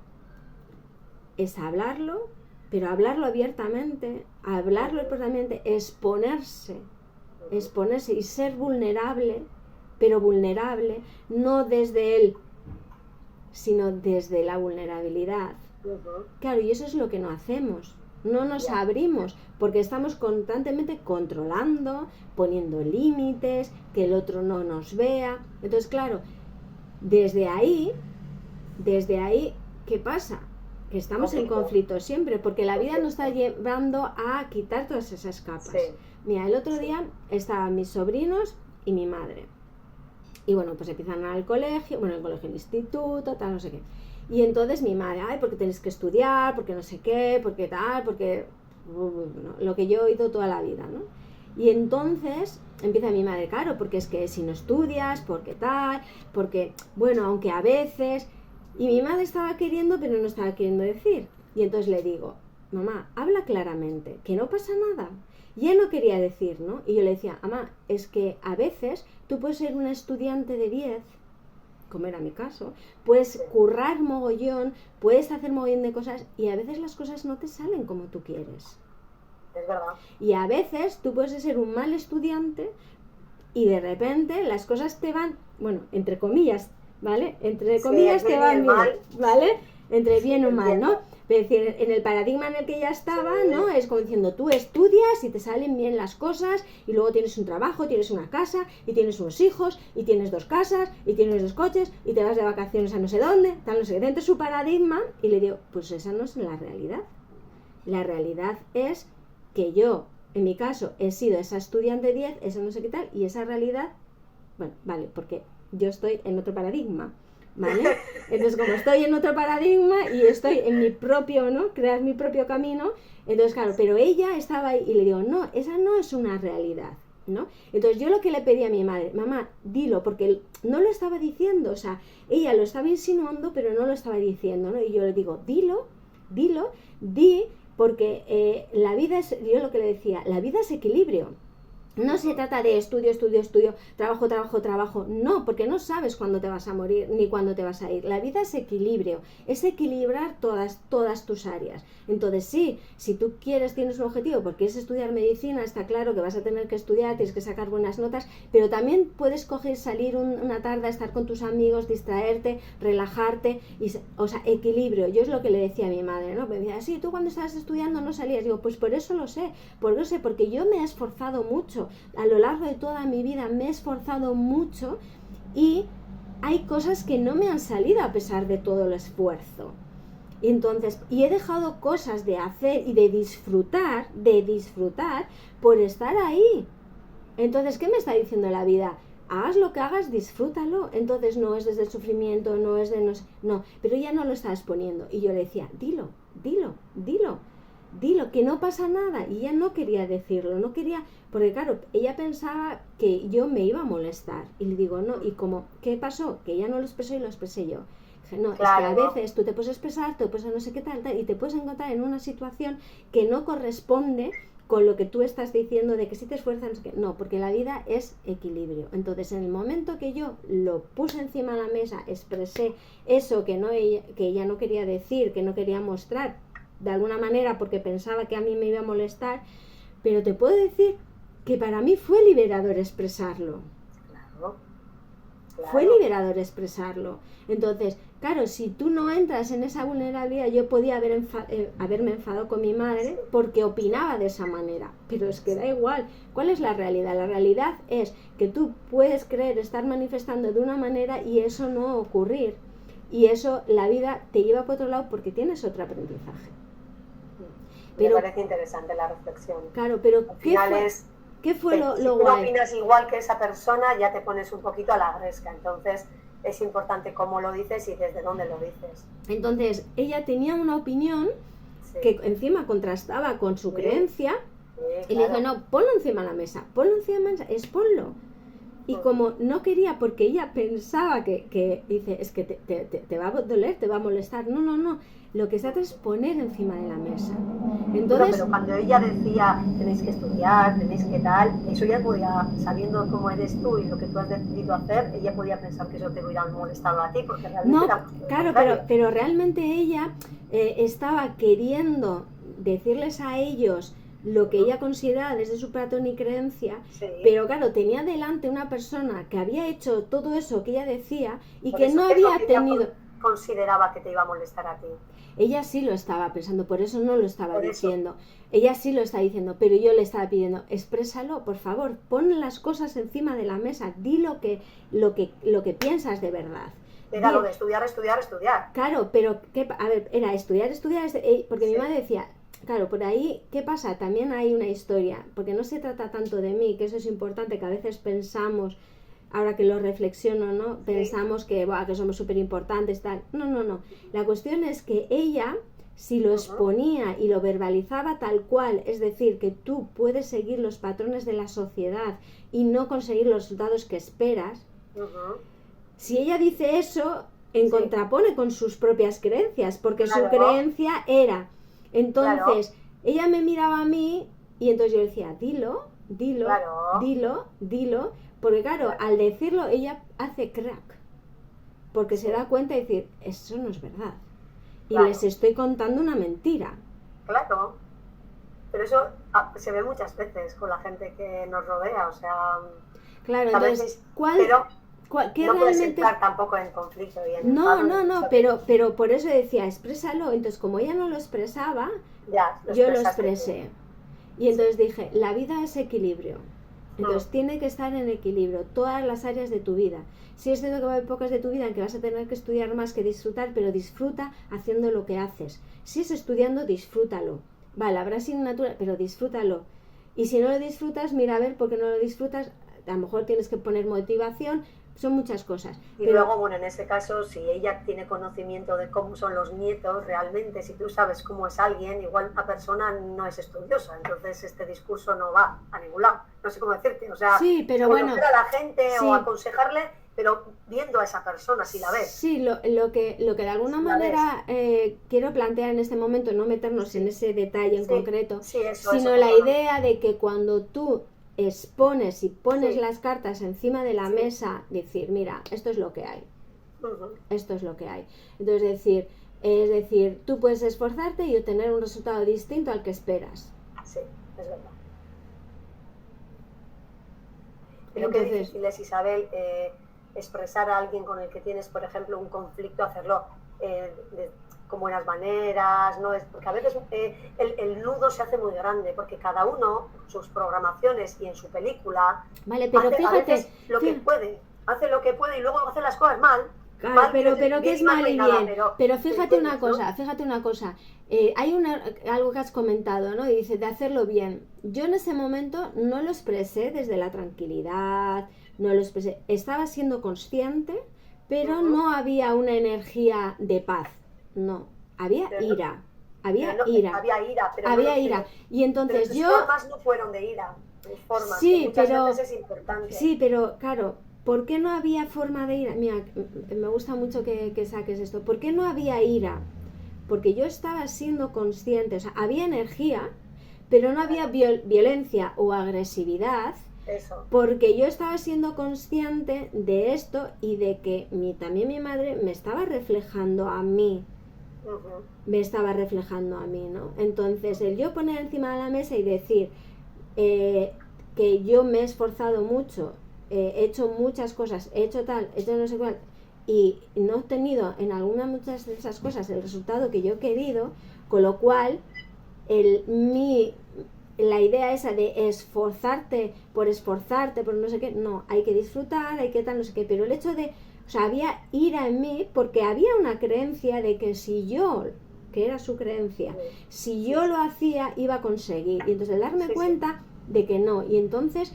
es hablarlo, pero hablarlo abiertamente, hablarlo expresamente, exponerse y ser vulnerable, pero vulnerable no desde él, sino desde la vulnerabilidad. Claro, y eso es lo que no hacemos. No nos abrimos porque estamos constantemente controlando, poniendo límites, que el otro no nos vea. Entonces, claro, desde ahí, ¿qué pasa? Que estamos en conflicto siempre, porque la vida nos está llevando a quitar todas esas capas. Mira, el otro día estaban mis sobrinos y mi madre. Y bueno, pues empiezan al colegio, el instituto, tal, no sé qué. Y entonces mi madre, porque tenéis que estudiar, porque no sé qué, porque tal, porque lo que yo he oído toda la vida, ¿no? Y entonces empieza mi madre, claro, porque es que si no estudias, porque tal, porque, bueno, aunque a veces... Y mi madre estaba queriendo, pero no estaba queriendo decir. Y entonces le digo, mamá, habla claramente, que no pasa nada. Y ella no quería decir, ¿no? Y yo le decía, mamá, es que a veces tú puedes ser una estudiante de 10, como era mi caso, puedes currar mogollón, puedes hacer mogollón de cosas y a veces las cosas no te salen como tú quieres. Es verdad. Y a veces tú puedes ser un mal estudiante y de repente las cosas te van, bueno, entre comillas, ¿vale? Entre comillas te van bien, ¿vale? Entre bien o mal, ¿no? Es decir, en el paradigma en el que ella estaba, ¿no? Es como diciendo, tú estudias y te salen bien las cosas y luego tienes un trabajo, tienes una casa y tienes unos hijos y tienes 2 casas y tienes 2 coches y te vas de vacaciones a no sé dónde, tal, no sé qué, dentro de su paradigma. Y le digo, pues esa no es la realidad. La realidad es que yo, en mi caso, he sido esa estudiante 10, esa no sé qué tal, y esa realidad, bueno, vale, porque yo estoy en otro paradigma, ¿vale? Entonces, como estoy en otro paradigma y estoy en mi propio, ¿no? Crear mi propio camino, entonces, claro, pero ella estaba ahí y le digo, no, esa no es una realidad, ¿no? Entonces, yo lo que le pedí a mi madre, mamá, dilo, porque no lo estaba diciendo, o sea, ella lo estaba insinuando, pero no lo estaba diciendo, ¿no? Y yo le digo, dilo, di, porque la vida es, yo lo que le decía, la vida es equilibrio. No se trata de estudio, trabajo, no, porque no sabes cuándo te vas a morir ni cuándo te vas a ir. La vida es equilibrio, es equilibrar todas tus áreas. Entonces sí, si tú tienes un objetivo porque quieres estudiar medicina, está claro que vas a tener que estudiar, tienes que sacar buenas notas, pero también puedes salir una tarde a estar con tus amigos, distraerte, relajarte, o sea, equilibrio. Yo es lo que le decía a mi madre, ¿no? Me decía, sí, tú cuando estabas estudiando no salías. Digo, pues por eso lo sé, porque yo me he esforzado mucho. A lo largo de toda mi vida me he esforzado mucho y hay cosas que no me han salido a pesar de todo el esfuerzo. Entonces, y he dejado cosas de hacer y de disfrutar por estar ahí. Entonces, ¿qué me está diciendo la vida? Hagas lo que hagas, disfrútalo. Entonces no es desde el sufrimiento, no es de no, pero ella no lo está exponiendo. Y yo le decía, dilo, que no pasa nada. Y ella no quería decirlo, no quería, porque claro, ella pensaba que yo me iba a molestar. Y le digo, no, y como, ¿qué pasó? Que ella no lo expresó y lo expresé yo. Dije, no, claro, es que a veces tú te puedes expresar, te puedes no sé qué tal, y te puedes encontrar en una situación que no corresponde con lo que tú estás diciendo de que si te esfuerzas, no, porque la vida es equilibrio. Entonces, en el momento que yo lo puse encima de la mesa, expresé eso que ella no quería decir, que no quería mostrar, de alguna manera porque pensaba que a mí me iba a molestar, pero te puedo decir que para mí fue liberador expresarlo. Claro. Fue liberador expresarlo. Entonces, claro, si tú no entras en esa vulnerabilidad, yo podía haberme enfadado con mi madre porque opinaba de esa manera, pero es que da igual. ¿Cuál es la realidad? La realidad es que tú puedes creer estar manifestando de una manera y eso no ocurrir. Y eso, la vida te lleva por otro lado porque tienes otro aprendizaje. Pero, me parece interesante la reflexión. Claro, pero ¿qué fue lo si guay? Si tú opinas igual que esa persona, ya te pones un poquito a la gresca. Entonces, es importante cómo lo dices y desde dónde lo dices. Entonces, ella tenía una opinión que encima contrastaba con su creencia, Y le dije, no, ponlo encima de la mesa, ponlo. Y como no quería, porque ella pensaba que dice, es que te va a doler, te va a molestar. No, lo que se hace es poner encima de la mesa. Entonces, pero cuando ella decía, tenéis que estudiar, tenéis que tal, eso ya podía, sabiendo cómo eres tú y lo que tú has decidido hacer, ella podía pensar que eso te hubiera molestado a ti, porque realmente no, era claro, pero realmente ella estaba queriendo decirles a ellos lo que ella consideraba desde su patrón y creencia, pero claro, tenía delante una persona que había hecho todo eso que ella decía y que no había tenido... Consideraba que te iba a molestar a ti. Ella sí lo estaba pensando, por eso no lo estaba diciendo. Ella sí lo está diciendo, pero yo le estaba pidiendo, exprésalo, por favor, pon las cosas encima de la mesa, di lo que piensas de verdad. Era lo de estudiar. Claro, pero era estudiar, porque mi madre decía, claro, por ahí, ¿qué pasa? También hay una historia, porque no se trata tanto de mí, que eso es importante, que a veces pensamos, ahora que lo reflexiono, ¿no? Sí. Pensamos que somos súper importantes, tal. No. La cuestión es que ella, si lo exponía y lo verbalizaba tal cual, es decir, que tú puedes seguir los patrones de la sociedad y no conseguir los resultados que esperas, si ella dice eso, contrapone con sus propias creencias, porque su creencia era... Entonces, ella me miraba a mí y entonces yo decía, dilo, porque claro, al decirlo ella hace crack, porque se da cuenta de decir, eso no es verdad, y les estoy contando una mentira. Claro, pero eso se ve muchas veces con la gente que nos rodea, o sea... Claro, entonces, ¿qué no puedes entrar tampoco en conflicto y en no, pero por eso decía, exprésalo. Entonces, como ella no lo expresaba, yo lo expresé. Y entonces dije, la vida es equilibrio. Entonces tiene que estar en equilibrio todas las áreas de tu vida. Sí es cierto que va a haber pocas de tu vida en que vas a tener que estudiar más que disfrutar, pero disfruta haciendo lo que haces. Si es estudiando, disfrútalo. Vale, habrá asignatura, pero disfrútalo. Y si no lo disfrutas, mira a ver por qué no lo disfrutas. A lo mejor tienes que poner motivación. Son muchas cosas. Y luego, bueno, en ese caso, si ella tiene conocimiento de cómo son los nietos, realmente, si tú sabes cómo es alguien, igual una persona no es estudiosa, entonces este discurso no va a ningún lado. No sé cómo decirte, o sea, pero conocer a la gente o aconsejarle, pero viendo a esa persona, si la ves. Sí, lo que de alguna manera quiero plantear en este momento, no meternos en ese detalle en concreto, sino la idea de que cuando tú expones y pones las cartas encima de la mesa, decir, mira, esto es lo que hay. Esto es lo que hay. Entonces, es decir, tú puedes esforzarte y obtener un resultado distinto al que esperas. Sí, es verdad. Pero qué difícil es, Isabel, expresar a alguien con el que tienes, por ejemplo, un conflicto, hacerlo con buenas maneras, ¿no? Porque a veces el nudo se hace muy grande, porque cada uno, sus programaciones y en su película, pero hace, fíjate, a veces hace lo que puede y luego hace las cosas mal. Claro, pero que es mal y bien. Pero fíjate una cosa, hay algo que has comentado, ¿no? Y dice, de hacerlo bien. Yo en ese momento no lo expresé desde la tranquilidad, no lo expresé. Estaba siendo consciente, pero no había una energía de paz. No, había ira. Había ira. Y entonces pero tus formas no fueron de ira. Tus formas, sí, muchas veces es importante. Sí, pero claro, ¿por qué no había forma de ira? Mira, me gusta mucho que saques esto. ¿Por qué no había ira? Porque yo estaba siendo consciente, o sea, había energía, pero no había violencia o agresividad. Eso. Porque yo estaba siendo consciente de esto y de que también mi madre me estaba reflejando a mí. Me estaba reflejando a mí, ¿no? Entonces, el yo poner encima de la mesa y decir que yo me he esforzado mucho, he hecho muchas cosas, he hecho no sé cuál, y no he obtenido en muchas de esas cosas el resultado que yo he querido, con lo cual la idea esa de esforzarte, por no sé qué, no, hay que disfrutar, hay que tal, no sé qué, pero el hecho de, o sea, había ira en mí porque había una creencia de que si yo, que era su creencia, si yo lo hacía, iba a conseguir, y entonces darme cuenta de que no, y entonces,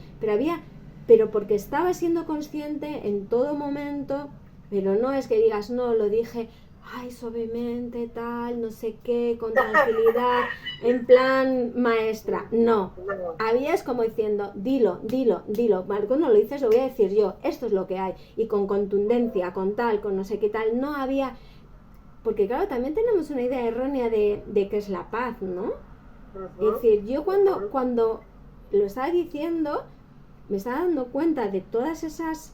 pero porque estaba siendo consciente en todo momento, pero no es que digas, no, lo dije, ay, suavemente, tal, no sé qué, con tranquilidad, en plan maestra. No, habías como diciendo, dilo, Marco, no lo dices, lo voy a decir yo, esto es lo que hay, y con contundencia, con tal, con no sé qué tal, no había, porque claro, también tenemos una idea errónea de qué es la paz, ¿no? Es decir, yo cuando lo estaba diciendo, me estaba dando cuenta de todas esas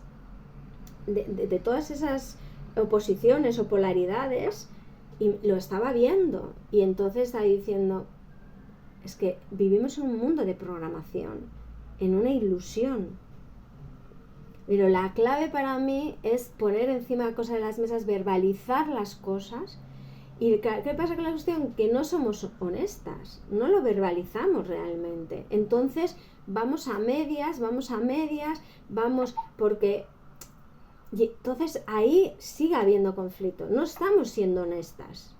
de todas esas oposiciones o polaridades, y lo estaba viendo, y entonces estaba diciendo, es que vivimos en un mundo de programación, en una ilusión, pero la clave para mí es poner encima cosas de las mesas, verbalizar las cosas. ¿Y qué pasa con la cuestión? Que no somos honestas, no lo verbalizamos realmente. Entonces vamos a medias, porque... Y entonces ahí sigue habiendo conflicto, no estamos siendo honestas.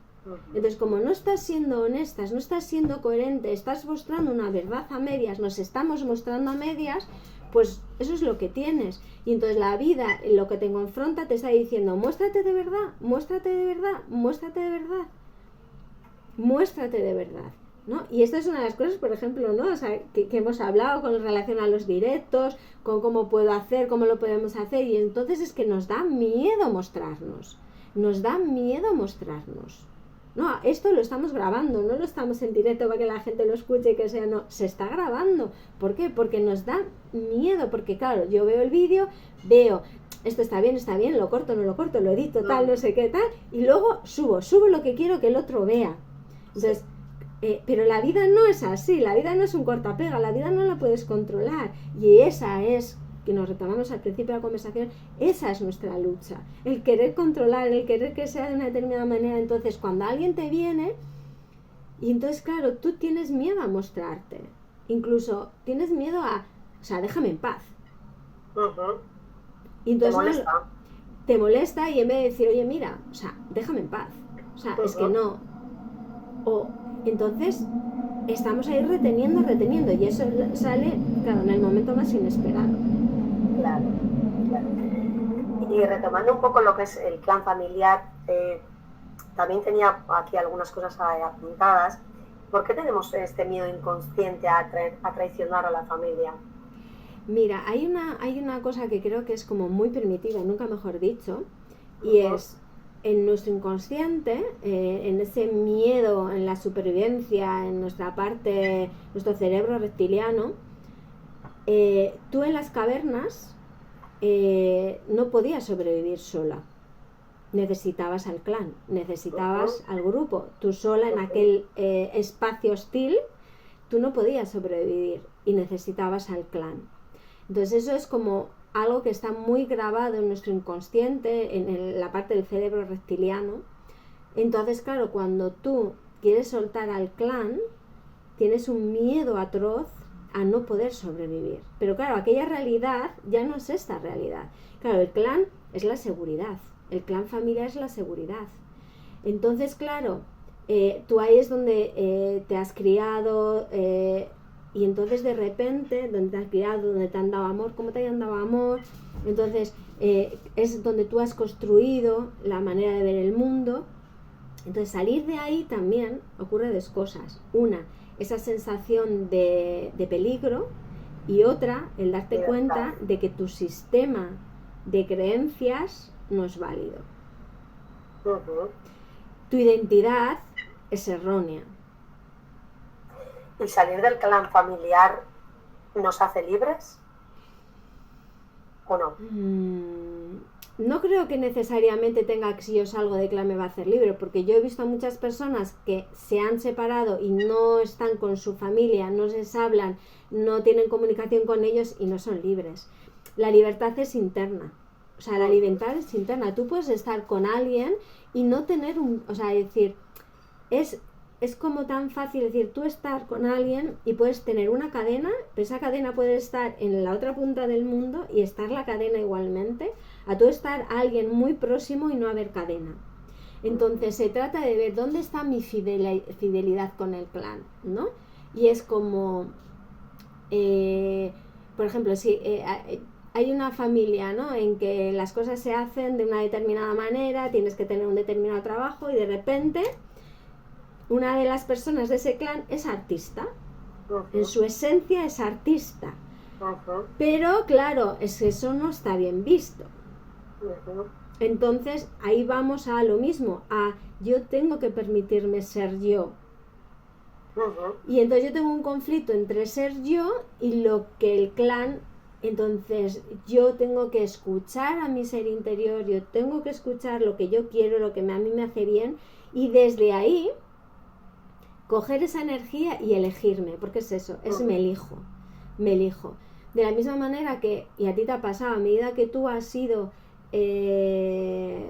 Entonces, como no estás siendo honestas, no estás siendo coherente, estás mostrando una verdad a medias, nos estamos mostrando a medias, pues eso es lo que tienes. Y entonces la vida, lo que te confronta, te está diciendo, muéstrate de verdad, muéstrate de verdad, muéstrate de verdad, muéstrate de verdad, ¿no? Y esta es una de las cosas, por ejemplo, ¿no? O sea, que hemos hablado con relación a los directos, con cómo puedo hacer, cómo lo podemos hacer, y entonces es que nos da miedo mostrarnos, no, esto lo estamos grabando, no lo estamos en directo para que la gente lo escuche y que sea, no, se está grabando. ¿Por qué? Porque nos da miedo, porque claro, yo veo el vídeo, veo, esto está bien, lo corto, no lo corto, lo edito, tal, no sé qué, tal, y luego subo lo que quiero que el otro vea. Entonces, pero la vida no es así, la vida no es un cortapega, la vida no la puedes controlar, y esa es, que nos retomamos al principio de la conversación, esa es nuestra lucha, el querer controlar, el querer que sea de una determinada manera. Entonces cuando alguien te viene, y entonces claro, tú tienes miedo a mostrarte, incluso tienes miedo a, o sea, déjame en paz. Y entonces te molesta, y en vez de decir, oye, mira, o sea, déjame en paz, o sea, es que no, o entonces estamos ahí reteniendo, y eso sale, claro, en el momento más inesperado. Claro. Y retomando un poco lo que es el clan familiar, también tenía aquí algunas cosas apuntadas. ¿Por qué tenemos este miedo inconsciente a traicionar a la familia? Mira, hay una cosa que creo que es como muy primitiva, nunca mejor dicho, y es en nuestro inconsciente, en ese miedo, en la supervivencia, en nuestra parte, nuestro cerebro reptiliano, tú en las cavernas no podías sobrevivir sola. Necesitabas al clan, necesitabas al grupo. Tú sola en aquel espacio hostil, tú no podías sobrevivir y necesitabas al clan. Entonces eso es como algo que está muy grabado en nuestro inconsciente, en la parte del cerebro reptiliano. Entonces, claro, cuando tú quieres soltar al clan, tienes un miedo atroz a no poder sobrevivir. Pero claro, aquella realidad ya no es esta realidad. Claro, el clan es la seguridad, el clan familiar es la seguridad. Entonces, claro, tú ahí es donde te has criado, y entonces de repente, donde te has criado, donde te han dado amor, cómo te hayan dado amor, entonces es donde tú has construido la manera de ver el mundo. Entonces salir de ahí también ocurre dos cosas. Una, esa sensación de peligro, y otra, el darte cuenta de que tu sistema de creencias no es válido. Tu identidad es errónea. ¿Y salir del clan familiar nos hace libres? ¿O no? No creo que necesariamente tenga que, si yo salgo de clan me va a hacer libre, porque yo he visto a muchas personas que se han separado y no están con su familia, no les hablan, no tienen comunicación con ellos y no son libres. La libertad es interna. O sea, la libertad es interna. Tú puedes estar con alguien y no tener o sea, decir, es como tan fácil decir, tú estar con alguien y puedes tener una cadena, pero esa cadena puede estar en la otra punta del mundo y estar la cadena igualmente, a tú estar a alguien muy próximo y no haber cadena. Entonces se trata de ver dónde está mi fidelidad con el clan, ¿no? Y es como, por ejemplo, si hay una familia, ¿no?, en que las cosas se hacen de una determinada manera, tienes que tener un determinado trabajo y de repente una de las personas de ese clan es artista. En su esencia es artista. Pero claro, eso no está bien visto. Entonces ahí vamos a lo mismo, a yo tengo que permitirme ser yo. Y entonces yo tengo un conflicto entre ser yo y lo que el clan. Entonces yo tengo que escuchar a mi ser interior, yo tengo que escuchar lo que yo quiero, lo que a mí me hace bien, y desde ahí coger esa energía y elegirme, porque es eso, es me elijo. De la misma manera que, y a ti te ha pasado, a medida que tú has ido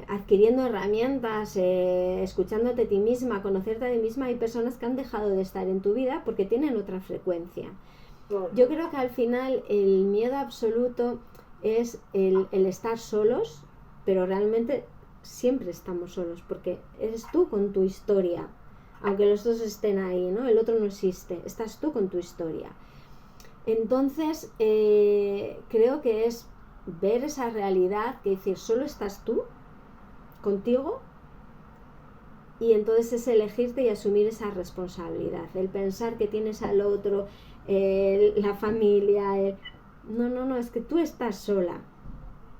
adquiriendo herramientas, escuchándote a ti misma, conocerte a ti misma, hay personas que han dejado de estar en tu vida porque tienen otra frecuencia. Yo creo que al final el miedo absoluto es el estar solos, pero realmente siempre estamos solos, porque eres tú con tu historia, aunque los dos estén ahí, ¿no? El otro no existe, estás tú con tu historia. Entonces, creo que es ver esa realidad, que decir, solo estás tú, contigo, y entonces es elegirte y asumir esa responsabilidad, el pensar que tienes al otro, la familia, no, es que tú estás sola.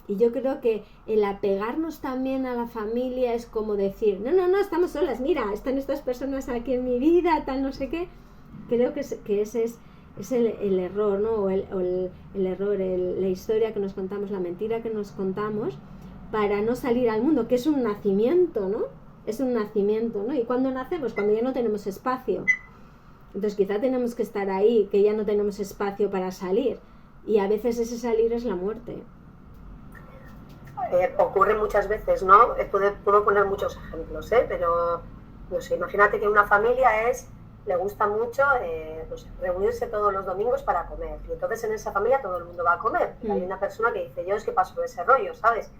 Y yo creo que el apegarnos también a la familia es como decir, no, estamos solas, mira, están estas personas aquí en mi vida, tal, no sé qué. Creo que ese es el error, ¿no? O el error, la historia que nos contamos, la mentira que nos contamos para no salir al mundo, que es un nacimiento, ¿no? Es un nacimiento, ¿no? ¿Y cuándo nacemos? Cuando ya no tenemos espacio. Entonces quizá tenemos que estar ahí, que ya no tenemos espacio para salir. Y a veces ese salir es la muerte. Ocurre muchas veces, ¿no? Puedo poner muchos ejemplos, pero no sé, imagínate que una familia le gusta mucho pues, reunirse todos los domingos para comer. Y entonces en esa familia todo el mundo va a comer. Y hay una persona que dice, yo es que paso de ese rollo, ¿sabes?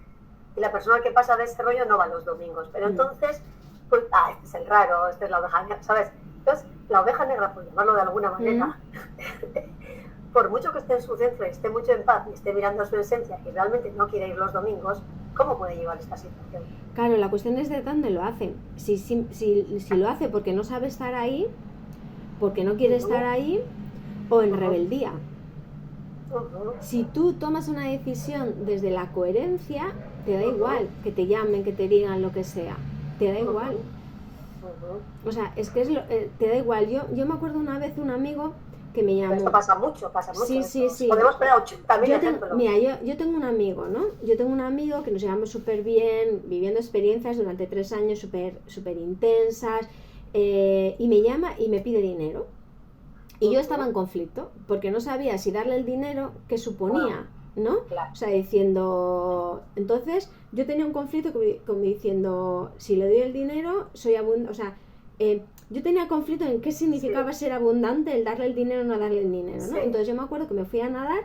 Y la persona que pasa de ese rollo no va los domingos. Pero entonces, pues, este es el raro, esta es la oveja negra, ¿sabes? Entonces, la oveja negra, por llamarlo de alguna manera, por mucho que esté en su centro y esté mucho en paz y esté mirando su esencia y realmente no quiere ir los domingos, ¿cómo puede llevar esta situación? Claro, la cuestión es de dónde lo hacen. Si lo hace porque no sabe estar ahí, porque no quiere estar ahí, o en rebeldía. Si tú tomas una decisión desde la coherencia, te da igual que te llamen, que te digan lo que sea, te da igual. O sea, es que te da igual. Yo me acuerdo una vez un amigo que me llamó. Esto pasa mucho. Sí. Podemos poner 80.000 ejemplos. Mira, yo tengo un amigo, ¿no? Yo tengo un amigo que nos llevamos súper bien, viviendo experiencias durante 3 años súper intensas, y me llama y me pide dinero. Y yo estaba en conflicto, porque no sabía si darle el dinero que suponía, ¿no? Claro. O sea, diciendo... Entonces, yo tenía un conflicto como diciendo, si le doy el dinero, soy abundante. O sea, yo tenía conflicto en qué significaba ser abundante, el darle el dinero o no darle el dinero, ¿no? Entonces yo me acuerdo que me fui a nadar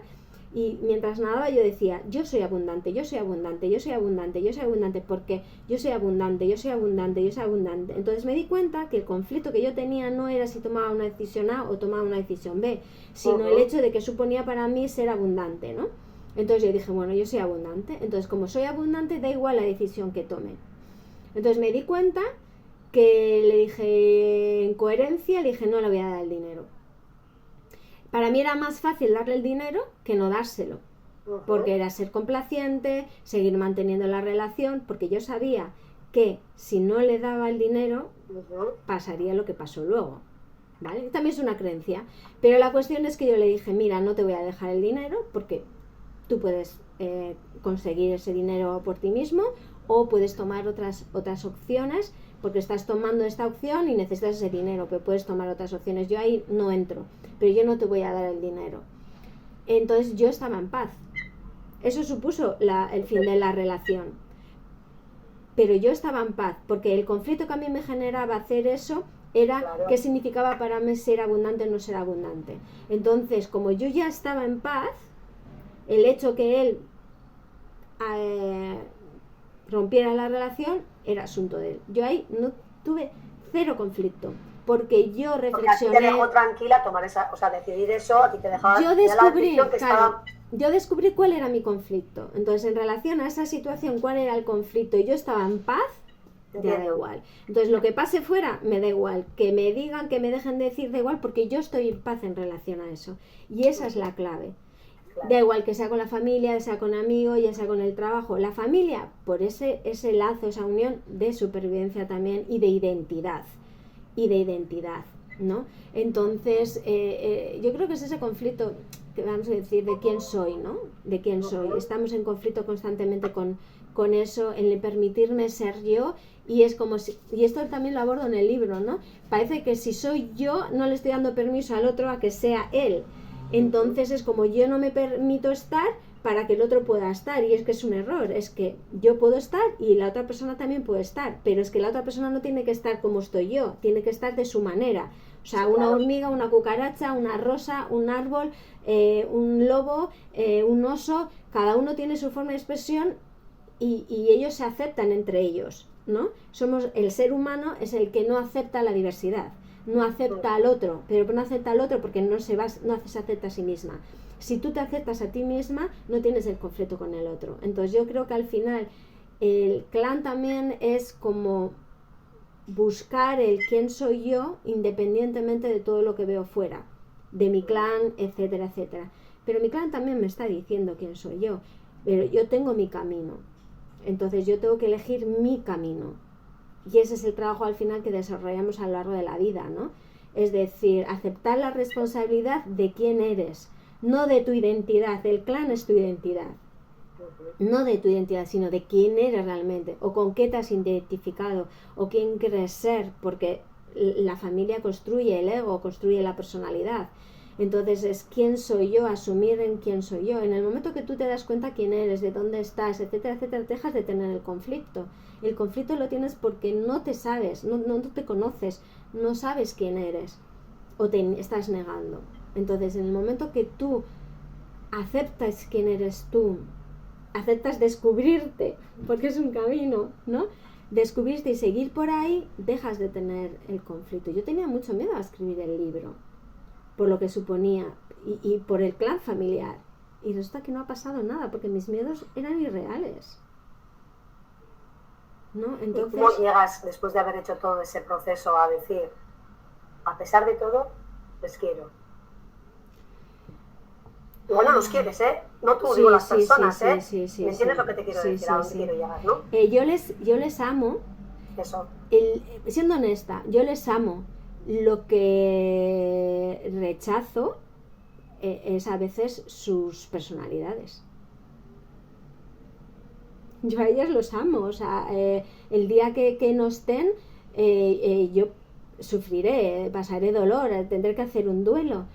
y mientras nadaba yo decía, yo soy abundante, yo soy abundante, yo soy abundante, yo soy abundante, porque yo soy abundante, yo soy abundante, yo soy abundante. Entonces me di cuenta que el conflicto que yo tenía no era si tomaba una decisión A o tomaba una decisión B, sino el hecho de que suponía para mí ser abundante, ¿no? Entonces yo dije, bueno, yo soy abundante, entonces como soy abundante da igual la decisión que tome. Entonces me di cuenta que le dije en coherencia, le dije, no le voy a dar el dinero. Para mí era más fácil darle el dinero que no dárselo, porque era ser complaciente, seguir manteniendo la relación, porque yo sabía que si no le daba el dinero, pasaría lo que pasó luego, ¿vale? También es una creencia, pero la cuestión es que yo le dije, mira, no te voy a dejar el dinero, porque tú puedes conseguir ese dinero por ti mismo, o puedes tomar otras opciones, porque estás tomando esta opción y necesitas ese dinero, pero puedes tomar otras opciones. Yo ahí no entro, pero yo no te voy a dar el dinero. Entonces yo estaba en paz. Eso supuso el fin de la relación. Pero yo estaba en paz, porque el conflicto que a mí me generaba hacer eso era qué significaba para mí ser abundante o no ser abundante. Entonces, como yo ya estaba en paz, el hecho que él rompiera la relación era asunto de él. Yo ahí no tuve cero conflicto, porque yo reflexioné. Porque a ti te dejó tranquila tomar decidir eso, a ti te dejaba. Yo descubrí, yo descubrí cuál era mi conflicto. Entonces, en relación a esa situación, cuál era el conflicto, y yo estaba en paz, ya da igual. Entonces, lo que pase fuera, me da igual. Que me digan, que me dejen de decir, da igual, porque yo estoy en paz en relación a eso. Y esa es la clave. Da igual que sea con la familia, sea con amigos, ya sea con el trabajo. La familia, por ese lazo, esa unión de supervivencia también y de identidad. ¿No? Entonces, yo creo que es ese conflicto que vamos a decir de quién soy, ¿no? De quién soy. Estamos en conflicto constantemente con eso, en el permitirme ser yo, y es como si, y esto también lo abordo en el libro, ¿no? Parece que si soy yo, no le estoy dando permiso al otro a que sea él. Entonces es como yo no me permito estar para que el otro pueda estar, y es que es un error, es que yo puedo estar y la otra persona también puede estar, pero es que la otra persona no tiene que estar como estoy yo, tiene que estar de su manera. O sea, una hormiga, una cucaracha, una rosa, un árbol, un lobo, un oso, cada uno tiene su forma de expresión y ellos se aceptan entre ellos, ¿no? El ser humano es el que no acepta la diversidad, no acepta al otro, pero no acepta al otro porque no se acepta a sí misma. Si tú te aceptas a ti misma, no tienes el conflicto con el otro. Entonces yo creo que al final el clan también es como buscar el quién soy yo, independientemente de todo lo que veo fuera, de mi clan, etcétera, etcétera. Pero mi clan también me está diciendo quién soy yo, pero yo tengo mi camino. Entonces yo tengo que elegir mi camino. Y ese es el trabajo al final que desarrollamos a lo largo de la vida, ¿no? Es decir, aceptar la responsabilidad de quién eres, no de tu identidad. El clan es tu identidad, no de tu identidad, sino de quién eres realmente, o con qué te has identificado, o quién quieres ser, porque la familia construye el ego, construye la personalidad. Entonces es quién soy yo, asumir en quién soy yo. En el momento que tú te das cuenta quién eres, de dónde estás, etcétera, etcétera, dejas de tener el conflicto. El conflicto lo tienes porque no te sabes, no te conoces, no sabes quién eres, o te estás negando. Entonces, en el momento que tú aceptas quién eres tú, aceptas descubrirte, porque es un camino, ¿no? Descubrirte y seguir por ahí, dejas de tener el conflicto. Yo tenía mucho miedo a escribir el libro, por lo que suponía, y por el clan familiar. Y resulta que no ha pasado nada, porque mis miedos eran irreales, ¿no? Entonces, ¿y cómo llegas, después de haber hecho todo ese proceso, a decir, a pesar de todo, les quiero? Igual no los quieres, ¿eh? No tú, digo las personas, ¿eh? ¿Me entiendes lo que te quiero decir? A dónde quiero llegar, ¿no? Yo les amo. Eso. Siendo honesta, yo les amo. Lo que rechazo es a veces sus personalidades. Yo a ellas los amo. O sea, el día que no estén, yo sufriré, pasaré dolor, tendré que hacer un duelo.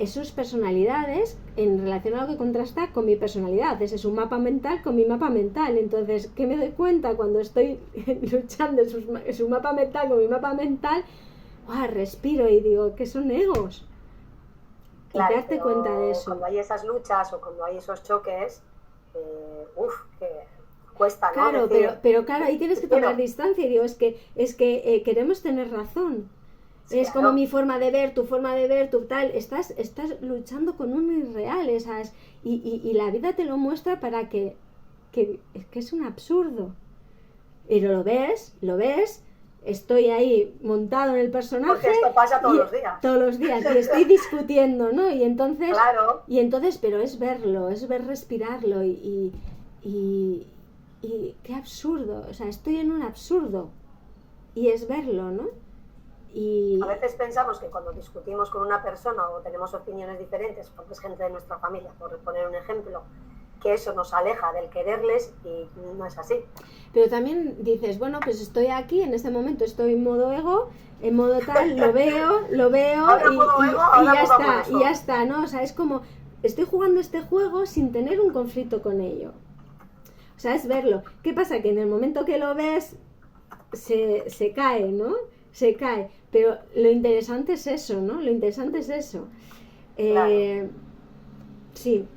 Sus personalidades en relación a lo que contrasta con mi personalidad, ese es un mapa mental con mi mapa mental. Entonces, ¿qué me doy cuenta cuando estoy luchando su mapa mental con mi mapa mental? Respiro y digo que son egos. Claro, y darte cuenta de eso. Cuando hay esas luchas o cuando hay esos choques, que cuesta, ¿no? Claro, decir, pero claro, ahí tienes que tomar distancia y digo, es que queremos tener razón. Es claro. Como mi forma de ver, tu forma de ver, tu tal. Estás luchando con un irreal, esas, y la vida te lo muestra para que es un absurdo. Pero lo ves, estoy ahí montado en el personaje. Porque esto pasa todos los días. Todos los días, y estoy discutiendo, ¿no? Y entonces, claro. Pero es verlo, es ver respirarlo, y qué absurdo. O sea, estoy en un absurdo, y es verlo, ¿no? A veces pensamos que cuando discutimos con una persona o tenemos opiniones diferentes, porque es gente de nuestra familia, por poner un ejemplo, que eso nos aleja del quererles, y no es así. Pero también dices, bueno, pues estoy aquí, en este momento estoy en modo ego, en modo tal, lo veo y ya está, ¿no? O sea, es como, estoy jugando este juego sin tener un conflicto con ello. O sea, es verlo. ¿Qué pasa? Que en el momento que lo ves, se cae, ¿no? Se cae. Pero lo interesante es eso, ¿no? Lo interesante es eso. Claro. Sí.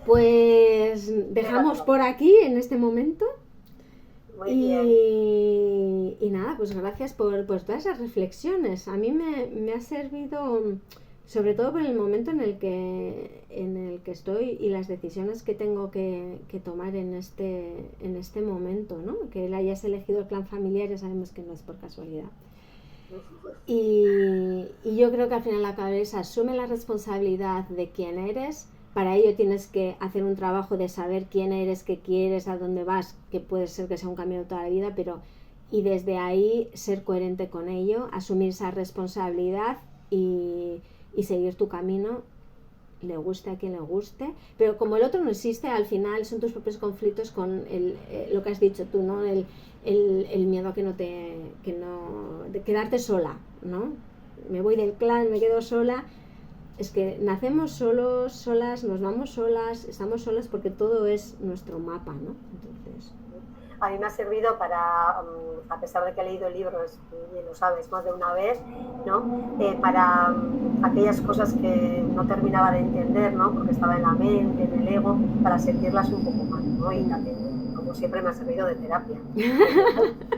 Pues dejamos por aquí en este momento. Muy bien. Y nada, pues gracias por todas esas reflexiones. A mí me ha servido sobre todo por el momento en el que estoy y las decisiones que tengo que tomar en este momento, ¿no? Que él hayas elegido el clan familiar, ya sabemos que no es por casualidad. Y yo creo que al final la cabeza asume la responsabilidad de quién eres. Para ello tienes que hacer un trabajo de saber quién eres, qué quieres, a dónde vas, que puede ser que sea un cambio de toda la vida, y desde ahí ser coherente con ello, asumir esa responsabilidad y seguir tu camino, le guste a quien le guste, pero como el otro no existe, al final son tus propios conflictos con lo que has dicho tú, ¿no? El miedo a de quedarte sola, ¿no? Me voy del clan, me quedo sola. Es que nacemos solos, solas, nos vamos solas, estamos solas porque todo es nuestro mapa, ¿no? Entonces... A mí me ha servido para, a pesar de que he leído el libro, y lo sabes, más de una vez, ¿no? Para aquellas cosas que no terminaba de entender, ¿no? Porque estaba en la mente, en el ego, para sentirlas un poco más, ¿no? Y también, como siempre, me ha servido de terapia.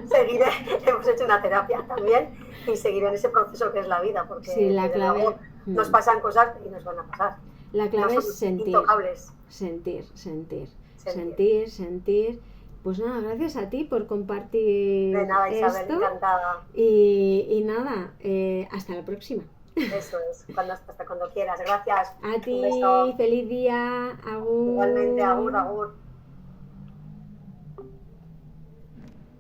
Seguiré, hemos hecho una terapia también, y seguiré en ese proceso que es la vida, porque sí, la clave, luego nos pasan cosas y nos van a pasar. La clave es sentir. Sentir. Pues nada, gracias a ti por compartir de nada, Isabel, esto. Encantada. Y nada, hasta la próxima. Eso es, hasta cuando quieras. Gracias. A ti, feliz día. Agur. Igualmente, agur, agur.